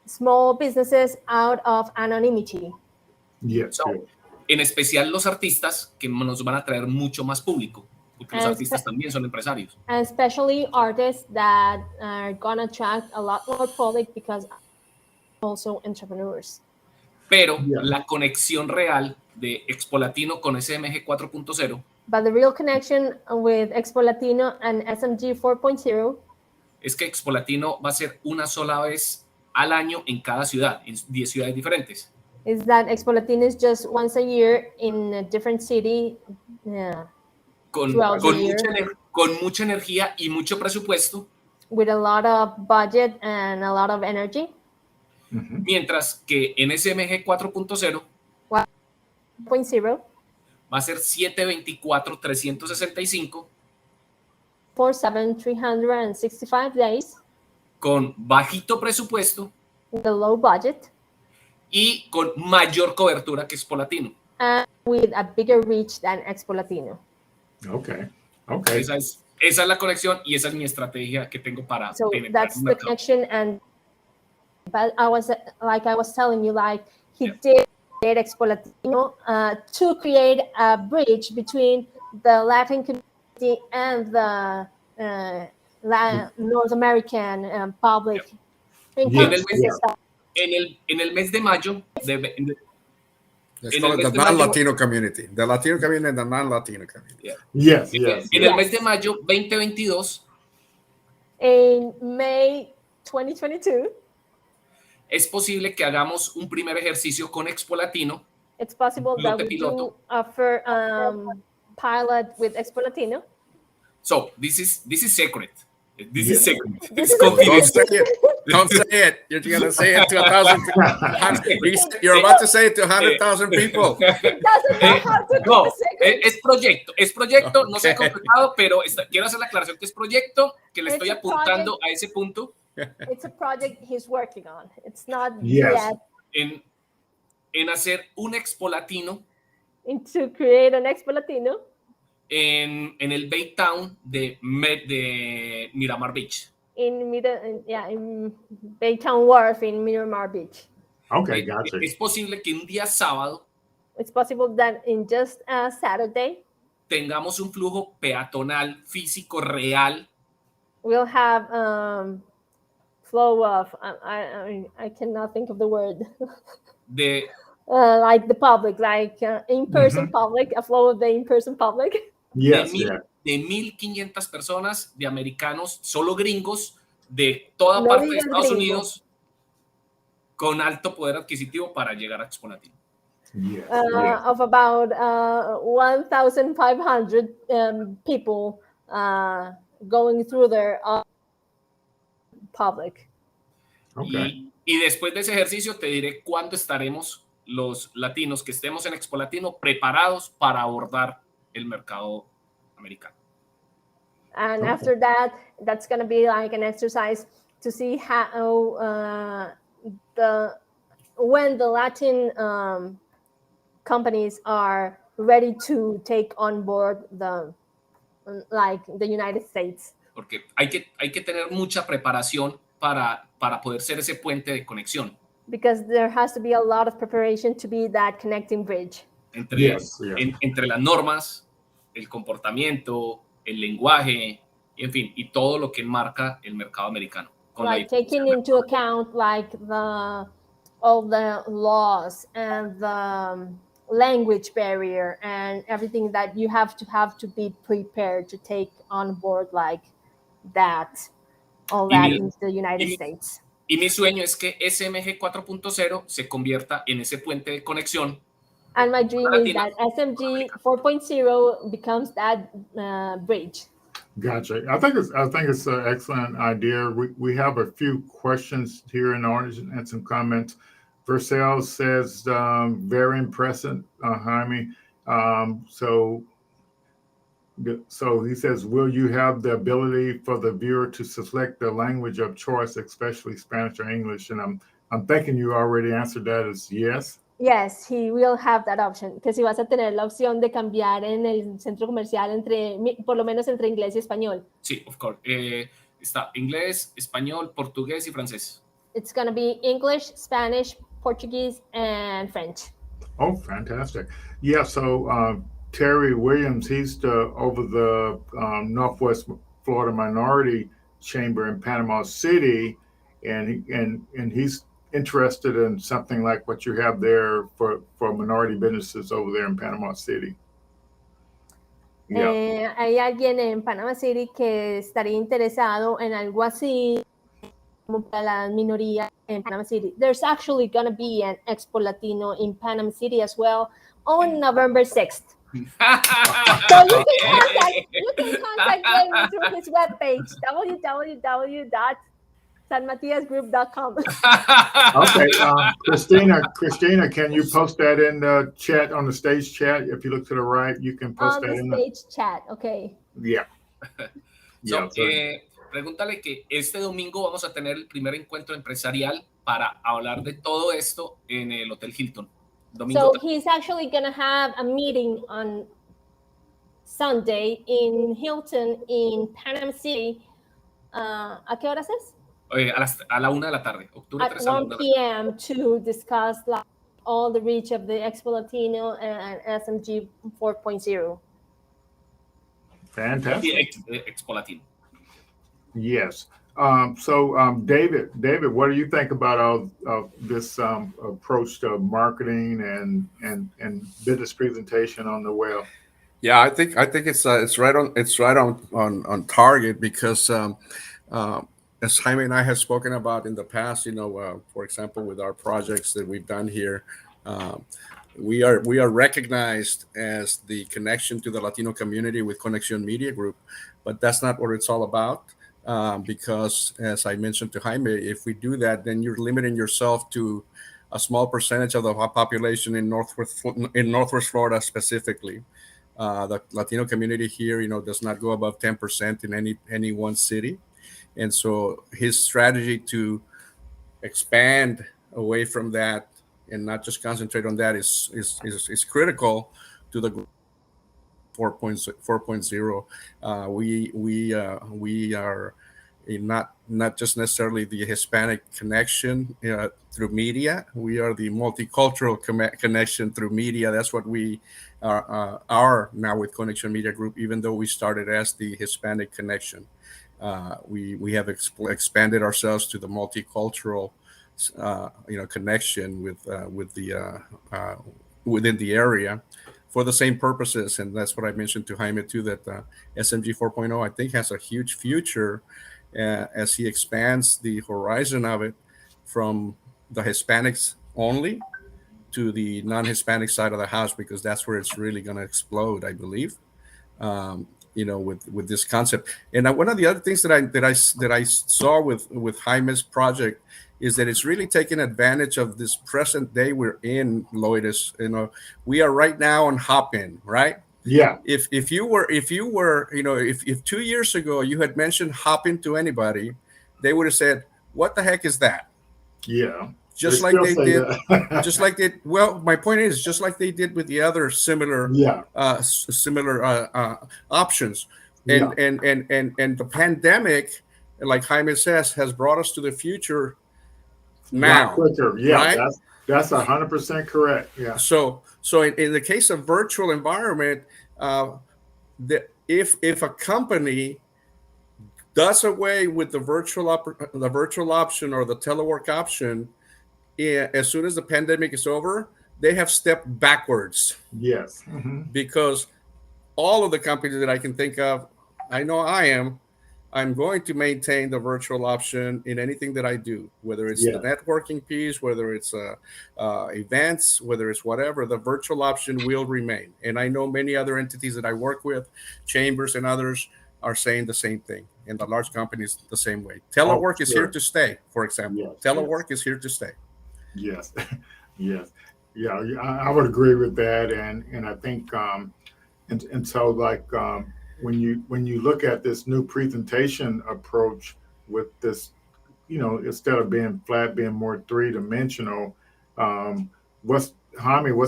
small businesses out of anonymity. Yes. So, en especial los artistas, que nos van a traer mucho más público, porque los artistas también son empresarios. And especially artists that are going to attract a lot more public because also entrepreneurs. Pero la conexión real de Expo Latino con SMG 4.0 But the real connection with Expo Latino and SMG 4.0 es que Expo Latino va a ser una sola vez al año en cada ciudad, en 10 ciudades diferentes. is that Expo Latino is just once a year in a different city. Con mucha energía y mucho presupuesto. With a lot of budget and a lot of energy. Mientras que en SMG 4.0 va a ser 7/24/365 365 days con bajito presupuesto with a low budget y con mayor cobertura que Expo Latino. And with a bigger reach than Expo Latino. Okay. Esa es la conexión y esa es mi estrategia que tengo para penetrar that's el the mercado. connection. And but I was telling you, like he did Expo Latino to create a bridge between the Latin community and the North American public Yes, encompasses yeah. En el mes de mayo, Let's en call el it mes the de mayo, non-Latino community. The Latino community and the non-Latino community. yeah, Yes, yes, en el yes. mes de mayo 2022 in May 2022. es posible que hagamos un primer ejercicio con Expo Latino, It's possible that lote we piloto. do a pilot with Expo Latino. So this is secret. This Yes. is secret. This It's is a Don't confidential. say it. Don't say it. You're gonna say it to 1,000 people. You're Eh, about to say it to 100,000 people. It doesn't know how to keep No, a secret. es proyecto, no se ha Okay. concretado, pero quiero hacer la aclaración que es proyecto, que le It's estoy a apuntando a ese punto It's a project he's working on. It's not Yes. yet en hacer un Expo Latino to create an Expo Latino en el Bay Town de Miramar Beach. in Baytown Wharf in Miramar Beach. Okay, gotcha. Es posible que un día sábado It's possible that in just a Saturday tengamos un flujo peatonal físico real we'll have flow of I cannot think of the word de like the public, like in-person public, a flow of the in-person public. Yes, yeah. de 1,500 personas, de americanos, solo gringos, de toda No parte de digas Estados gringo. Unidos, con alto poder adquisitivo para llegar a Expo Latino. Yes, yes. Of about 1,500 people going through their public. Okay. Y después de ese ejercicio te diré cuándo estaremos los latinos que estemos en Expo Latino preparados para abordar el mercado americano. And Okay. after that, that's going to be like an exercise to see how when the Latin companies are ready to take on board the United States. Porque hay que tener mucha preparación para poder ser ese puente de conexión Because there has to be a lot of preparation to be that connecting bridge entre, Yes, yeah. entre las normas, el comportamiento, el lenguaje, y en fin, y todo lo que enmarca el mercado americano. Con like taking into account like all the laws and the language barrier and everything that you have to be prepared to take on board like that, all that into the United States. Y mi sueño es que SMG 4.0 se convierta en ese puente de conexión. And my dream is that SMG 4.0 becomes that bridge. Gotcha. I think it's an excellent idea. We have a few questions here in the audience and some comments. Versailles says, very impressive, Jaime. So he says, will you have the ability for the viewer to select the language of choice, especially Spanish or English? And I'm thinking you already answered that as yes. Yes, he will have that option. Que si vas a tener la opción de cambiar en el centro comercial por lo menos entre inglés y español. Sí, of course. Está inglés, español, portugués y francés. It's going to be English, Spanish, Portuguese, and French. Oh, fantastic. Yeah, so Terry Williams, he's over the Northwest Florida Minority Chamber in Panama City, and he's interested in something like what you have there for minority businesses over there in Panama City. Yeah. Hay alguien en Panama City que estaría interesado en algo así como para las minorías en Panama City. There's actually going to be an Expo Latino in Panama City as well on November 6th. So you can contact Jamie through his webpage, www.sanmatiasgroup.com. Okay, Christina, can you post that in the chat, on the stage chat? If you look to the right, you can post that in the stage chat. Okay. Yeah. So, pregúntale que este domingo vamos a tener el primer encuentro empresarial para hablar de todo esto en el Hotel Hilton. So he's actually going to have a meeting on Sunday in Hilton in Panama City. ¿A qué horas es? A la 1 de la tarde, octubre 3 at 1 p.m. to discuss like, all the reach of the Expo Latino and SMG 4.0. Fantastic. Expo Latino. Yes. David, what do you think about this approach to marketing and business presentation on the web? Yeah, I think it's right on target because as Jaime and I have spoken about in the past, for example, with our projects that we've done here, um, we are recognized as the connection to the Latino community with Connection Media Group, but that's not what it's all about. Because as I mentioned to Jaime, if we do that, then you're limiting yourself to a small percentage of the population in Northwest Florida specifically. The Latino community here, does not go above 10% in any one city, and so his strategy to expand away from that and not just concentrate on that is critical to the 4.0. We are not just necessarily the Hispanic connection through media. We are the multicultural connection through media. That's what we are now with Connection Media Group. Even though we started as the Hispanic connection, we have expanded ourselves to the multicultural connection with the within the area for the same purposes. And that's what I mentioned to Jaime too, that SMG 4.0 I think has a huge future as he expands the horizon of it from the Hispanics only to the non-Hispanic side of the house, because that's where it's really going to explode, I believe. With this concept. And one of the other things that I saw with Jaime's project is that it's really taking advantage of this present day we're in, Loitus. We are right now on Hopin, right? Yeah. If you were if 2 years ago you had mentioned Hopin to anybody, they would have said, "What the heck is that?" Yeah. Just like they did, just like they. Well, my point is, just like they did with the other similar, options, and the pandemic, like Jaime says, has brought us to the future now. Quicker. Yeah, right? that's 100% correct. Yeah. So in the case of virtual environment, if a company does away with the virtual option or the telework option, as soon as the pandemic is over, they have stepped backwards. Yes. Mm-hmm. Because all of the companies that I can think of, I know I'm going to maintain the virtual option in anything that I do, whether it's the networking piece, whether it's events, whether it's whatever, the virtual option will remain. And I know many other entities that I work with, chambers and others, are saying the same thing. And the large companies the same way. Telework is here to stay, for example. Telework is here to stay. Yes. Yes. Yeah, I would agree with that. And I think and so like when you look at this new presentation approach with this, instead of being flat, being more three-dimensional, what's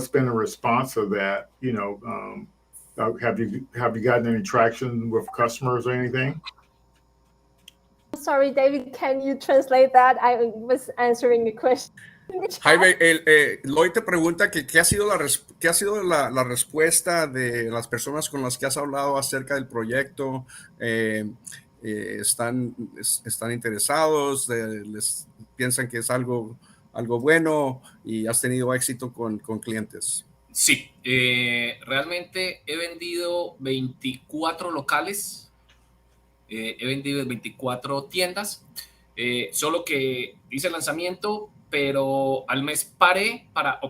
been the response of that? Have you gotten any traction with customers or anything? Sorry, David, can you translate that? I was answering the question. Jaime, Lloyd te pregunta que qué ha sido la respuesta de las personas con las que has hablado acerca del proyecto. Están interesados, les piensan que es algo bueno y has tenido éxito con clientes. Sí, realmente he vendido 24 locales, he vendido 24 tiendas, solo que hice el lanzamiento, pero al mes paré para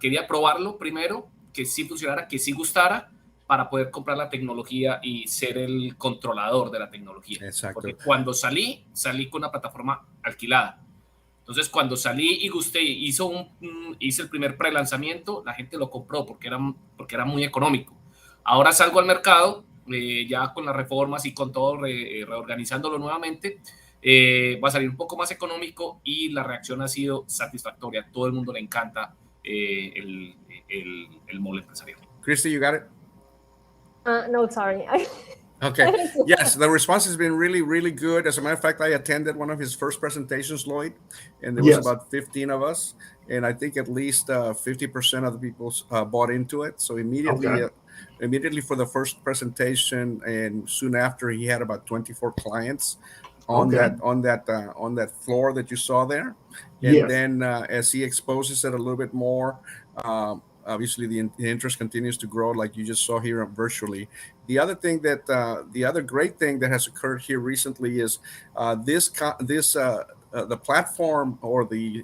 quería probarlo primero, que sí funcionara, que sí gustara, para poder comprar la tecnología y ser el controlador de la tecnología. Exacto. Porque cuando salí con una plataforma alquilada. Entonces, cuando salí y gusté, hice el primer pre-lanzamiento, la gente lo compró porque era muy económico. Ahora salgo al mercado, ya con las reformas y con todo, reorganizándolo nuevamente, va a salir un poco más económico y la reacción ha sido satisfactoria. A todo el mundo le encanta el mall empresarial. Christy, you got it? No, sorry. Okay. Yes, the response has been really, really good. As a matter of fact, I attended one of his first presentations, Lloyd, and there was about 15 of us. And I think at least 50% of the people bought into it. So immediately immediately for the first presentation, and soon after he had about 24 clients on Okay. that floor that you saw there. And Yes. then as he exposes it a little bit more, obviously the interest continues to grow, like you just saw here virtually. The other thing that the other great thing that has occurred here recently is the platform, or the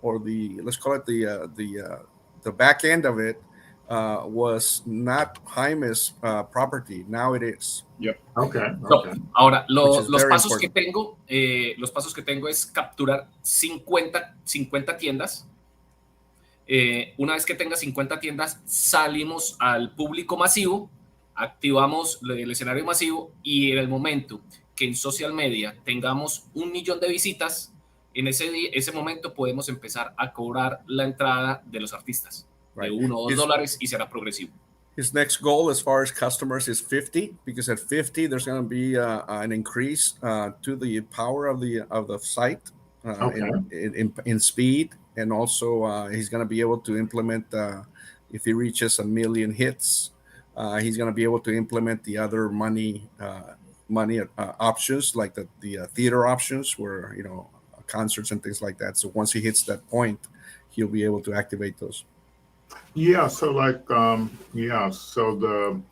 let's call it the back end of it, was not Jaime's property. Now it is. Yep. Okay. So, Okay. ahora, Which is los very pasos que important. tengo, los pasos que tengo es capturar 50 tiendas. Una vez que tenga 50 tiendas, salimos al público masivo, activamos el escenario masivo, y en el momento que en social media tengamos 1 millón de visitas, en ese momento podemos empezar a cobrar la entrada de los artistas de Right. $1 o $2, y será progresivo. His next goal as far as customers is 50, because at 50 there's going to be an increase to the power of the site, Okay. in speed, and also he's going to be able to implement, if he reaches 1 million hits, he's going to be able to implement the other money options, like the theater options, where concerts and things like that. So once he hits that point, he'll be able to activate those. Yeah. So like, yeah. So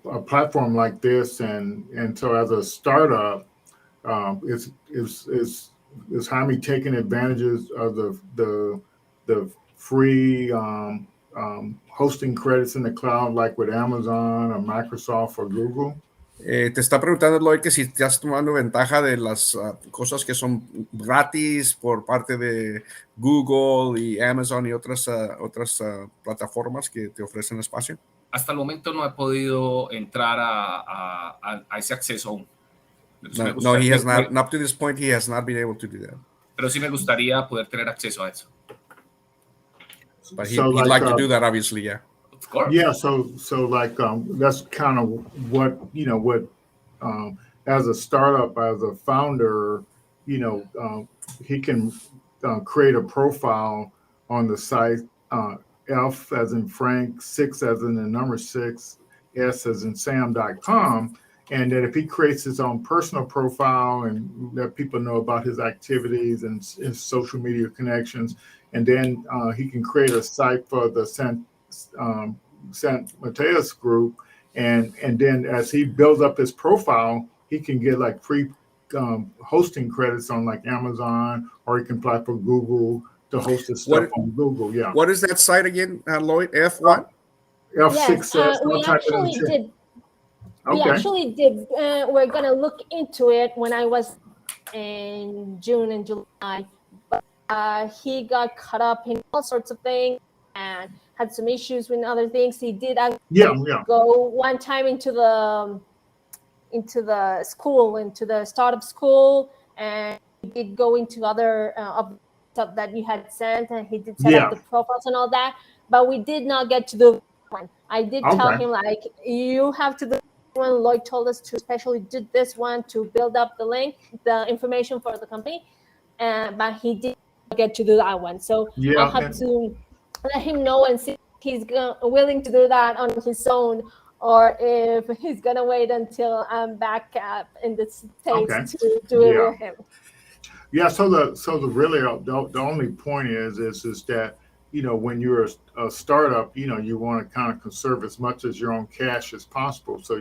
a platform like this, and so as a startup, is Jaime taking advantages of the free hosting credits in the cloud, like with Amazon or Microsoft or Google? Te está preguntando, Lloyd, que si estás tomando ventaja de las cosas que son gratis por parte de Google y Amazon y otras plataformas que te ofrecen espacio. Hasta el momento no he podido entrar a ese acceso aún. No, he has not. Up to this point, he has not been able to do that. Pero sí me gustaría poder tener acceso a eso. But he'd like to do that, obviously, yeah. Of course. Yeah, so like that's kind of what as a startup, as a founder, he can create a profile on the site, F as in Frank, 6 as in the number 6, S as in Sam.com, and that if he creates his own personal profile and let people know about his activities and his social media connections, and then he can create a site for the San Mateus group, and then as he builds up his profile, he can get like free hosting credits on like Amazon, or he can apply for Google to host his stuff on Google. Yeah. What is that site again, Lloyd? F what? F6. Yes, we actually did. Okay. We actually did. We're gonna look into it when I was in June and July, but he got caught up in all sorts of things and had some issues with other things. He did go one time into the school, into the startup school, and he did go into other stuff that you had sent, and he did set up the profiles and all that, but we did not get to do one. I did tell him, like, you have to do one. Lloyd told us to especially do this one to build up the information for the company, but he did not get to do that one. So I'll have to let him know and see if he's willing to do that on his own, or if he's gonna wait until I'm back in the States to do it with him. Yeah. So the really the only point is that when you're a startup, you want to kind of conserve as much as your own cash as possible. So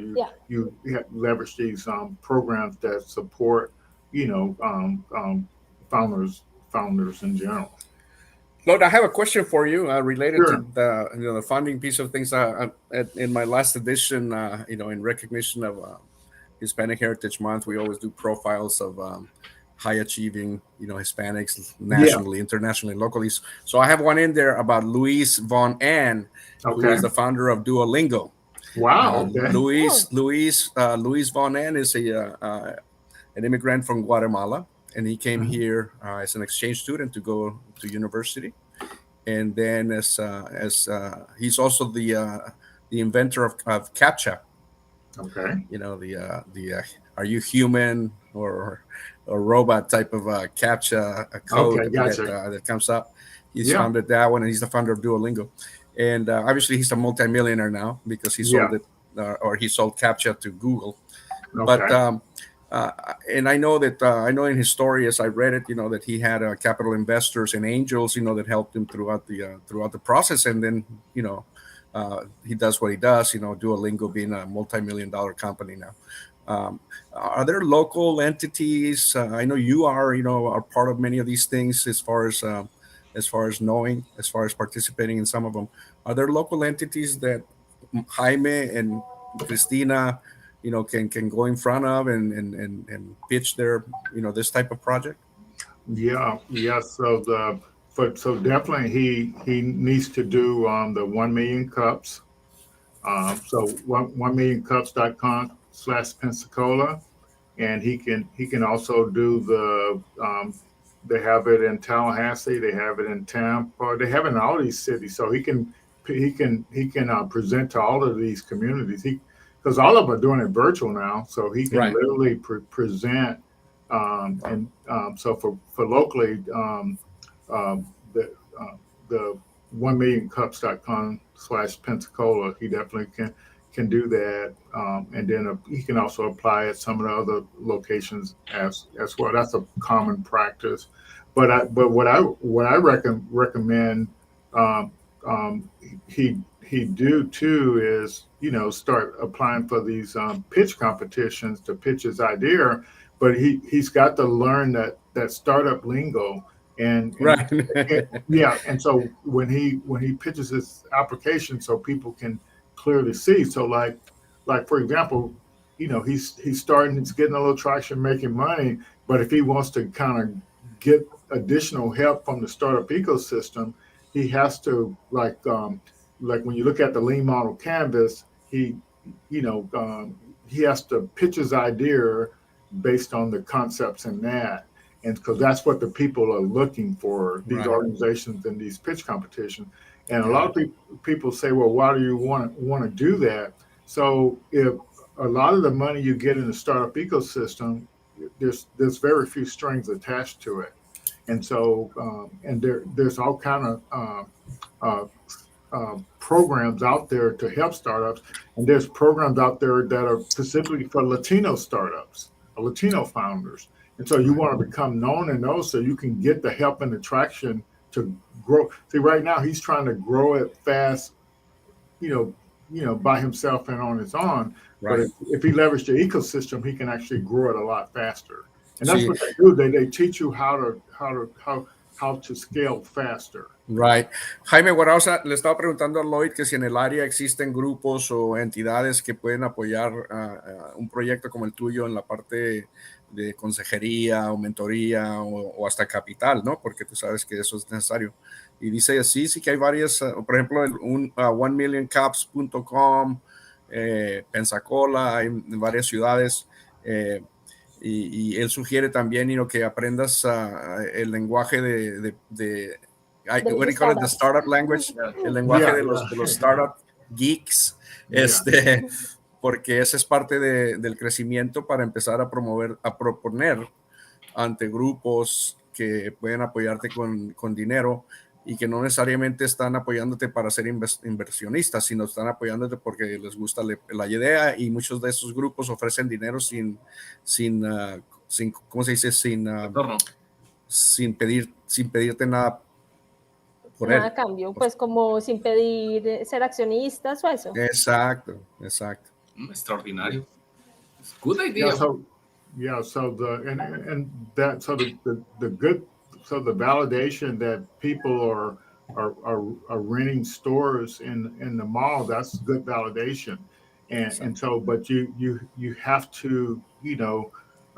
you leverage these programs that support founders in general. Lloyd, I have a question for you related to the funding piece of things. In my last edition, in recognition of Hispanic Heritage Month, we always do profiles of high achieving, Hispanics nationally, internationally, locally. So I have one in there about Luis Von Ann, who is the founder of Duolingo. Wow. Luis Von Ann is an immigrant from Guatemala, and he came here as an exchange student to go to university, and then as he's also the inventor of CAPTCHA. Okay. The are you human or robot type of CAPTCHA code that comes up. He's Yeah. founded that one, and he's the founder of Duolingo. And obviously, he's a multimillionaire now because he Yeah. sold it, or he sold CAPTCHA to Google. But Okay. and I know that I know in his story, as I read it, that he had capital investors and angels, that helped him throughout the process, and then he does what he does. Duolingo being a multi-million-dollar company now. Are there local entities? I know you are part of many of these things as far as knowing, as far as participating in some of them. Are there local entities that Jaime and Cristina, can go in front of and pitch their, this type of project? Yeah. Yeah. So definitely he needs to do the 1 million cups. So 1millioncups.com/Pensacola, and he can also do they have it in Tallahassee, they have it in Tampa, they have it in all these cities. So he can present to all of these communities. Because all of them are doing it virtual now, so he can Right. literally present. And so for locally, the the 1millioncups.com/Pensacola, he definitely can do that, and then he can also apply at some of the other locations as well. That's a common practice. But what I recommend, um, he do too is start applying for these pitch competitions to pitch his idea. But he's got to learn that startup lingo, and Right. yeah. And so when he pitches his application, so people can clearly see. So like for example, he's getting a little traction, making money. But if he wants to kind of get additional help from the startup ecosystem, he has to like when you look at the lean model canvas, he has to pitch his idea based on the concepts in that. And because that's what the people are looking for, these Right. organizations and these pitch competitions. And a Yeah. lot of people say, well, why do you want to do that? So if a lot of the money you get in the startup ecosystem, there's very few strings attached to it. And so and there's all kind of uh, programs out there to help startups, and there's programs out there that are specifically for Latino startups, Latino founders. And so you Right. want to become known in those so you can get the help and the traction to grow. See, right now he's trying to grow it fast, by himself and on his own. But Right. if he leveraged the ecosystem, he can actually grow it a lot faster. And that's Sí. what they do. They teach you how to scale faster. Right. Jaime Guarauza, le estaba preguntando a Lloyd que si en el área existen grupos o entidades que pueden apoyar un proyecto como el tuyo en la parte de consejería o mentoría o hasta capital, ¿no? Porque tú sabes que eso es necesario. Y dice, sí que hay varias, por ejemplo, 1millioncaps.com, Pensacola, hay en varias ciudades. Y él sugiere también que aprendas el lenguaje De what do los you call it? The startups. startup language, el lenguaje Yeah, de los startup geeks, yeah. porque ese es parte del crecimiento para empezar a promover, a proponer ante grupos que pueden apoyarte con dinero y que no necesariamente están apoyándote para ser inversionistas, sino están apoyándote porque les gusta la idea, y muchos de esos grupos ofrecen dinero sin ¿cómo se dice? Retorno. Sin pedirte nada por Nada él. a cambio, pues como sin pedir ser accionistas o eso. Exacto. Extraordinario. Good Yeah, idea. so the good, so the validation that people are renting stores in the mall, that's good validation. And so but you have to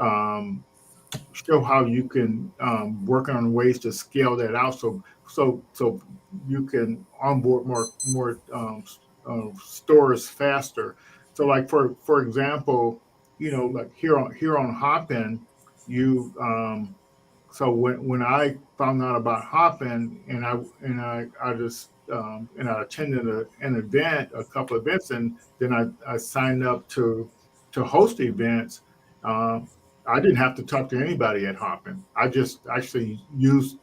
um show how you can work on ways to scale that out, so you can onboard more stores faster. So like for example, like here on Hopin, you so when I found out about Hopin, and I just and I attended an event, a couple of events, and then I signed up to host events. I didn't have to talk to anybody at Hopin. I just actually used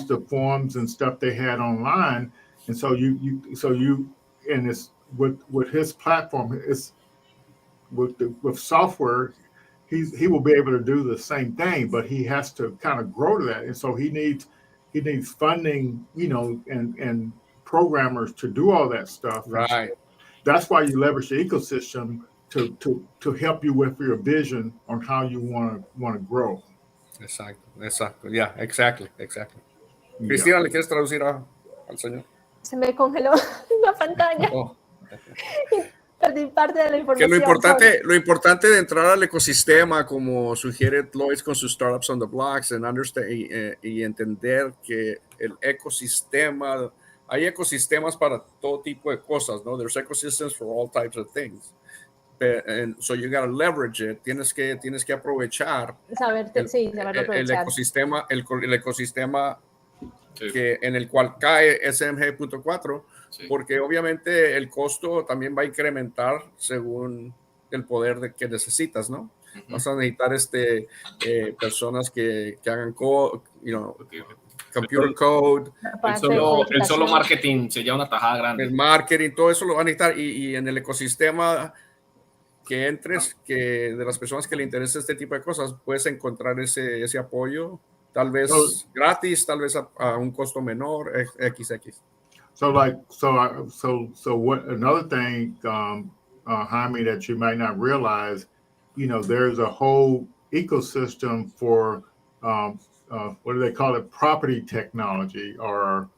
the forms and stuff they had online. And so and it's with his platform, it's with software, he will be able to do the same thing, but he has to kind of grow to that. And so he needs funding, and programmers to do all that stuff. And Right. so that's why you leverage the ecosystem to help you with your vision on how you want to grow. Exacto. Yeah, exactly. Yeah. Cristina, ¿le quieres traducir al señor? Se me congeló la pantalla. Oh. Perdí parte de la Que información. lo importante de entrar al ecosistema, como sugiere Lois con sus Startups on the Blocks, y entender que el ecosistema, hay ecosistemas para todo tipo de cosas, ¿no? There's ecosystems for all types of things. And so you gotta leverage it. Tienes que aprovechar Saberlo el aprovechar. ecosistema Sí. en el cual cae SMG.4, Sí. porque obviamente el costo también va a incrementar según el poder que necesitas, ¿no? Vas a necesitar personas que hagan computer code, el solo marketing se lleva una tajada grande. el marketing, todo eso lo van a necesitar, y en el ecosistema que entres, que de las personas que le interesa este tipo de cosas, puedes encontrar ese apoyo, tal vez gratis, tal vez a un costo menor, XX. So what another thing, Jaime, that you might not realize, there's a whole ecosystem for what do they call it? Property technology, like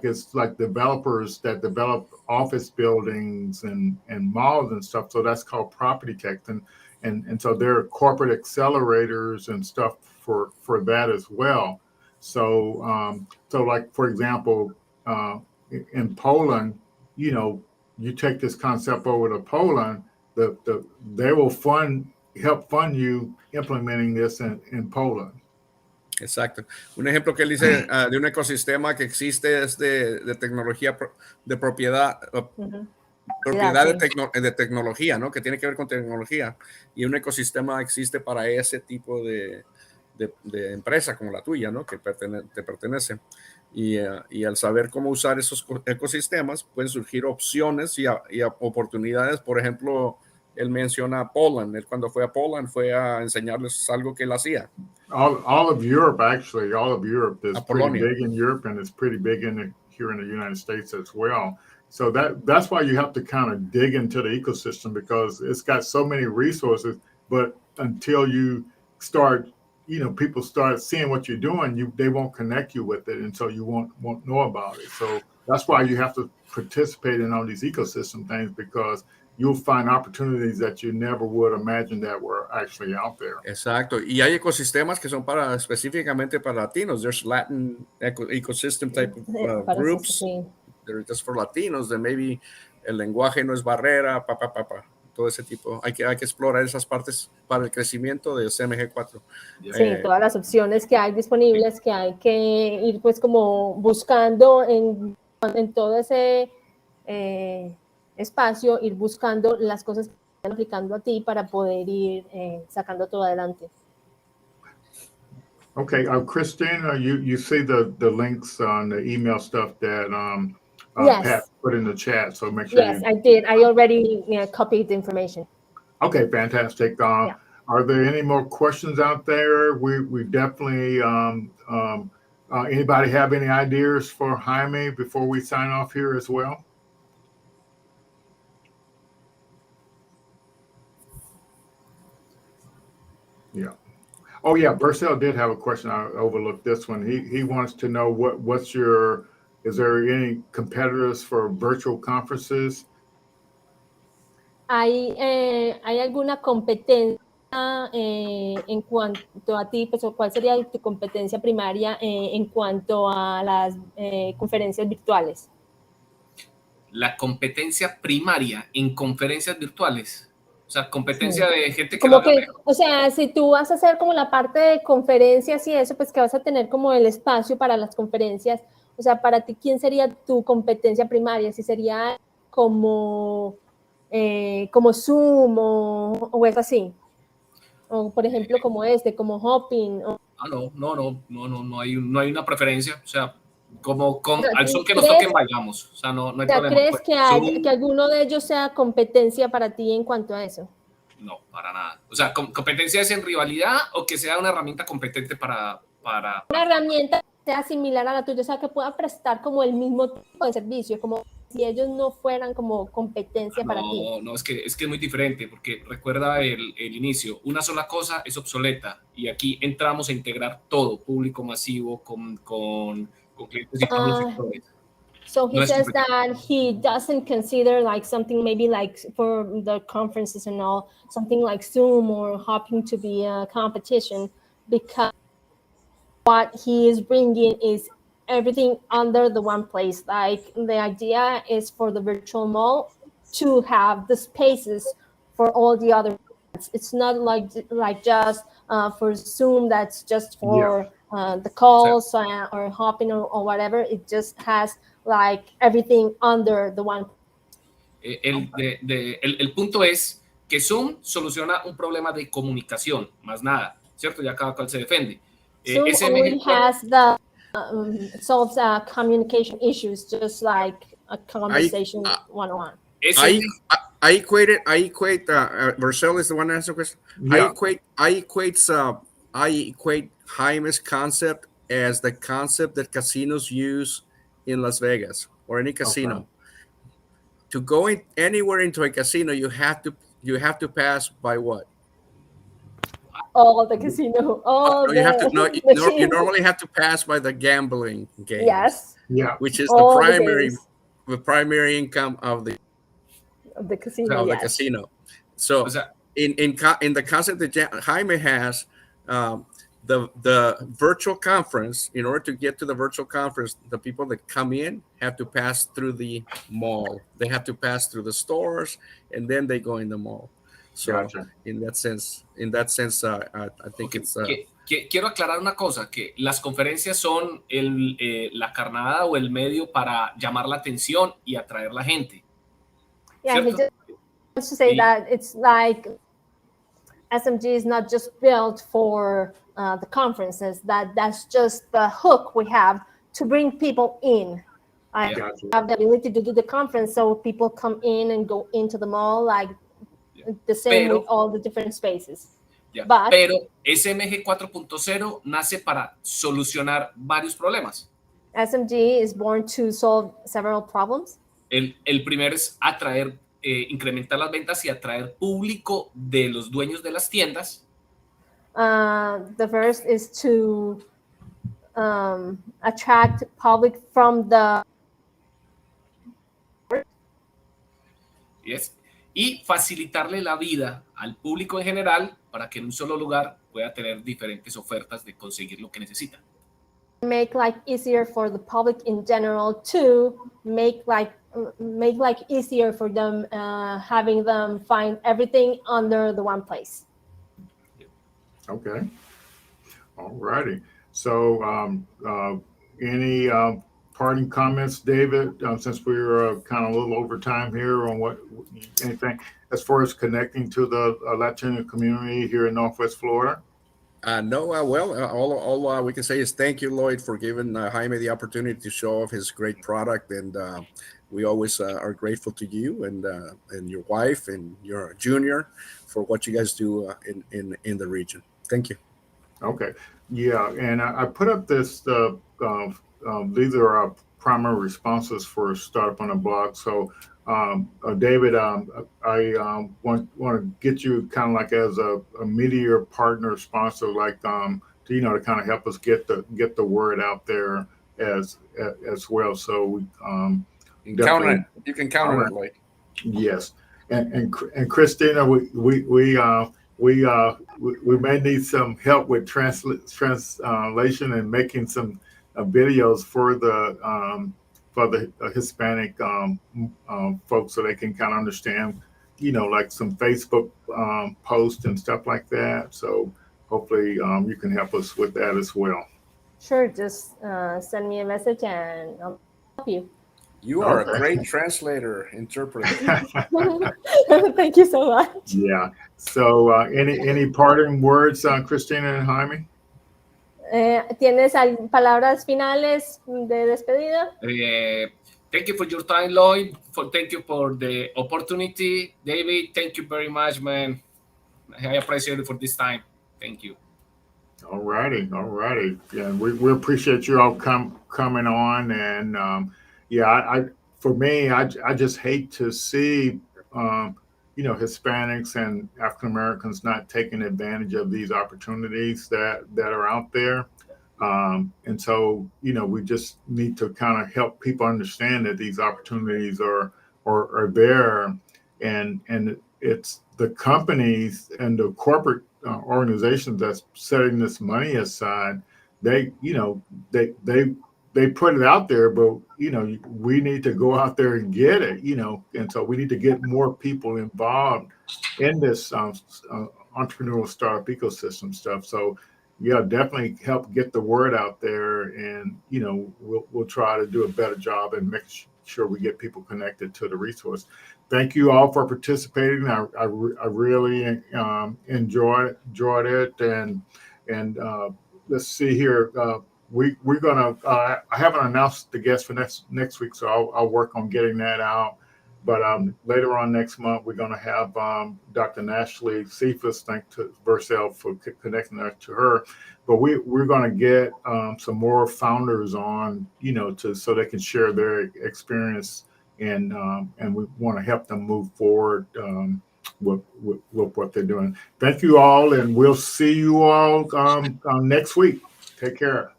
it's like developers that develop office buildings and malls and stuff. So that's called property tech, and so there are corporate accelerators and stuff for that as well. So like for example, in Poland, you take this concept over to Poland, they will help fund you implementing this in Poland. Exacto. Un ejemplo que él dice de un ecosistema que existe es de tecnología de propiedad. Propiedad de tecnología, ¿no? Que tiene que ver con tecnología, y un ecosistema existe para ese tipo de empresa como la tuya, ¿no? Que te pertenece, y al saber cómo usar esos ecosistemas pueden surgir opciones y oportunidades. Por ejemplo, él menciona Poland. Él cuando fue a Poland fue a enseñarles algo que él hacía. All of Europe, actually, all of Europe is pretty Polonia. big in Europe, and it's pretty big here in the United States as well. So that's why you have to kind of dig into the ecosystem, because it's got so many resources. But until you start, people start seeing what you're doing, they won't connect you with it, and so you won't know about it. So that's why you have to participate in all these ecosystem things, because you'll find opportunities that you never would imagine that were actually out there. Exacto. Y hay ecosistemas que son específicamente para latinos. There's Latin ecosystem type of groups. They're just for Latinos. That maybe el lenguaje no es barrera, todo ese tipo. Hay que explorar esas partes para el crecimiento de SMG4. Sí, todas las opciones que hay disponibles, que hay que ir pues como buscando en todo ese espacio, ir buscando las cosas que están aplicando a ti para poder ir sacando todo adelante. Okay, Christine, you see the links on the email stuff that yes. Pat put in the chat, so make sure. Yes, I did. I already copied the information. Okay, fantastic. Yeah. Are there any more questions out there? We definitely. Anybody have any ideas for Jaime before we sign off here as well? Yeah. Oh yeah, Burcell did have a question. I overlooked this one. He wants to know is there any competitors for virtual conferences? ¿Hay alguna competencia en cuanto a ti? Pues, ¿cuál sería tu competencia primaria en cuanto a las conferencias virtuales? La competencia primaria en conferencias virtuales. O sea, competencia de gente que como que, o sea, si tú vas a hacer como la parte de conferencias y eso, pues que vas a tener como el espacio para las conferencias. O sea, para ti, ¿quién sería tu competencia primaria? Si sería como Zoom o es así. O por ejemplo como como hopping. No hay una preferencia. O sea, al son que nos toquen ¿Crees, bailamos. O sea, no hay o sea, problema. ¿crees Pues, que, que alguno de ellos sea competencia para ti en cuanto a eso? no, para nada. O sea, competencia es en rivalidad o que sea una herramienta competente Una herramienta que sea similar a la tuya, o sea, que pueda prestar como el mismo tipo de servicio, como si ellos no fueran como competencia para ti. No, es que es muy diferente, porque recuerda el inicio, una sola cosa es obsoleta y aquí entramos a integrar todo, público masivo, con clientes y todos los sectores. So he No es says competencia. that he doesn't consider like something maybe like for the conferences and all, something like Zoom or Hopping to be a competition, because what he is bringing is everything under the one place. Like the idea is for the virtual mall to have the spaces for all the other. It's not like just for Zoom. That's just Yeah. for the O sea, calls or hopping or whatever. It just has like everything under the one. el punto es que Zoom soluciona un problema de comunicación, más nada, ¿cierto? Ya cada cual se defiende. Zoom only SMG4, has the solves communication issues, just like a conversation one-on-one. I, SM, I equate Marcel is the one that answered the question. Yeah. I equate Jaime's concept as the concept that casinos use in Las Vegas or any casino. Okay. To go anywhere into a casino, you have to pass by what? All the casino, all No, you have to. No, the you machines. normally have to pass by the gambling games, Yes, Yeah. which is all the primary income of the casino. Yes. casino. o So sea, in the concept that Jaime has, the virtual conference, in order to get to the virtual conference, the people that come in have to pass through the mall. They have to pass through the stores, and then they go in the mall. So Gotcha. in that sense, I think okay. it's. Quiero aclarar una cosa, que las conferencias son la carnada o el medio para llamar la atención y atraer la gente, Yeah, he ¿cierto? just wants to say Y, that it's like SMG is not just built for the conferences. That's just the hook we have to bring people in. I Gotcha. have the ability to do the conference, so people come in and go into the mall, like the same with all the different spaces. But pero SMG 4.0 nace para solucionar varios problemas. SMG is born to solve several problems. El primero es atraer, incrementar las ventas y atraer público de los dueños de las tiendas. The first is to attract public from the ¿Yes? Y facilitarle la vida al público en general para que en un solo lugar pueda tener diferentes ofertas de conseguir lo que necesita. make like easier for the public in general to make like easier for them, having them find everything under the one place. Okay. All righty. So, any parting comments, David, since we're kind of a little over time here on anything as far as connecting to the Latino community here in Northwest Florida? No, well, all we can say is thank you, Lloyd, for giving Jaime the opportunity to show off his great product, and we always are grateful to you and your wife and your junior for what you guys do in the region. Thank you. Okay, yeah, and I put up this. These are our primary responses for startup on a blog. So, David, I want to get you kind of like as a media partner sponsor, like to kind of help us get the word out there as well. So, You can count on it, Lloyd. yes, and Christina, we may need some help with translation and making some videos for the Hispanic folks, so they can kind of understand, like some Facebook posts and stuff like that. So hopefully you can help us with that as well. Sure, just send me a message and I'll help you. You are a Okay. great translator, interpreter. Thank you so much. Yeah. So, any parting words, Christina and Jaime? ¿Tienes palabras finales de despedida? Thank you for your time, Lloyd. Thank you for the opportunity. David, thank you very much, man. I appreciate it for this time. Thank you. All righty. Yeah, we appreciate you all coming on, and yeah, for me, I just hate to see Hispanics and African Americans not taking advantage of these opportunities that are out there. And so, we just need to kind of help people understand that these opportunities are there, and it's the companies and the corporate organizations that's setting this money aside. They, they put it out there, but we need to go out there and get it. And so we need to get more people involved in this entrepreneurial startup ecosystem stuff. So yeah, definitely help get the word out there, and we'll try to do a better job and make sure we get people connected to the resource. Thank you all for participating. I really enjoyed it, and let's see here. We're gonna. I haven't announced the guest for next week, so I'll work on getting that out. But later on next month, we're going to have Dr. Nashley Cephas. Thank to Vercel for connecting us to her. But we're going to get some more founders on, so they can share their experience, and we want to help them move forward with what they're doing. Thank you all, and we'll see you all next week. Take care.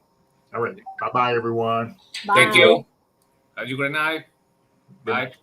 All right. Bye-bye, everyone. Bye. Thank you. Have a great night. Good Bye. night.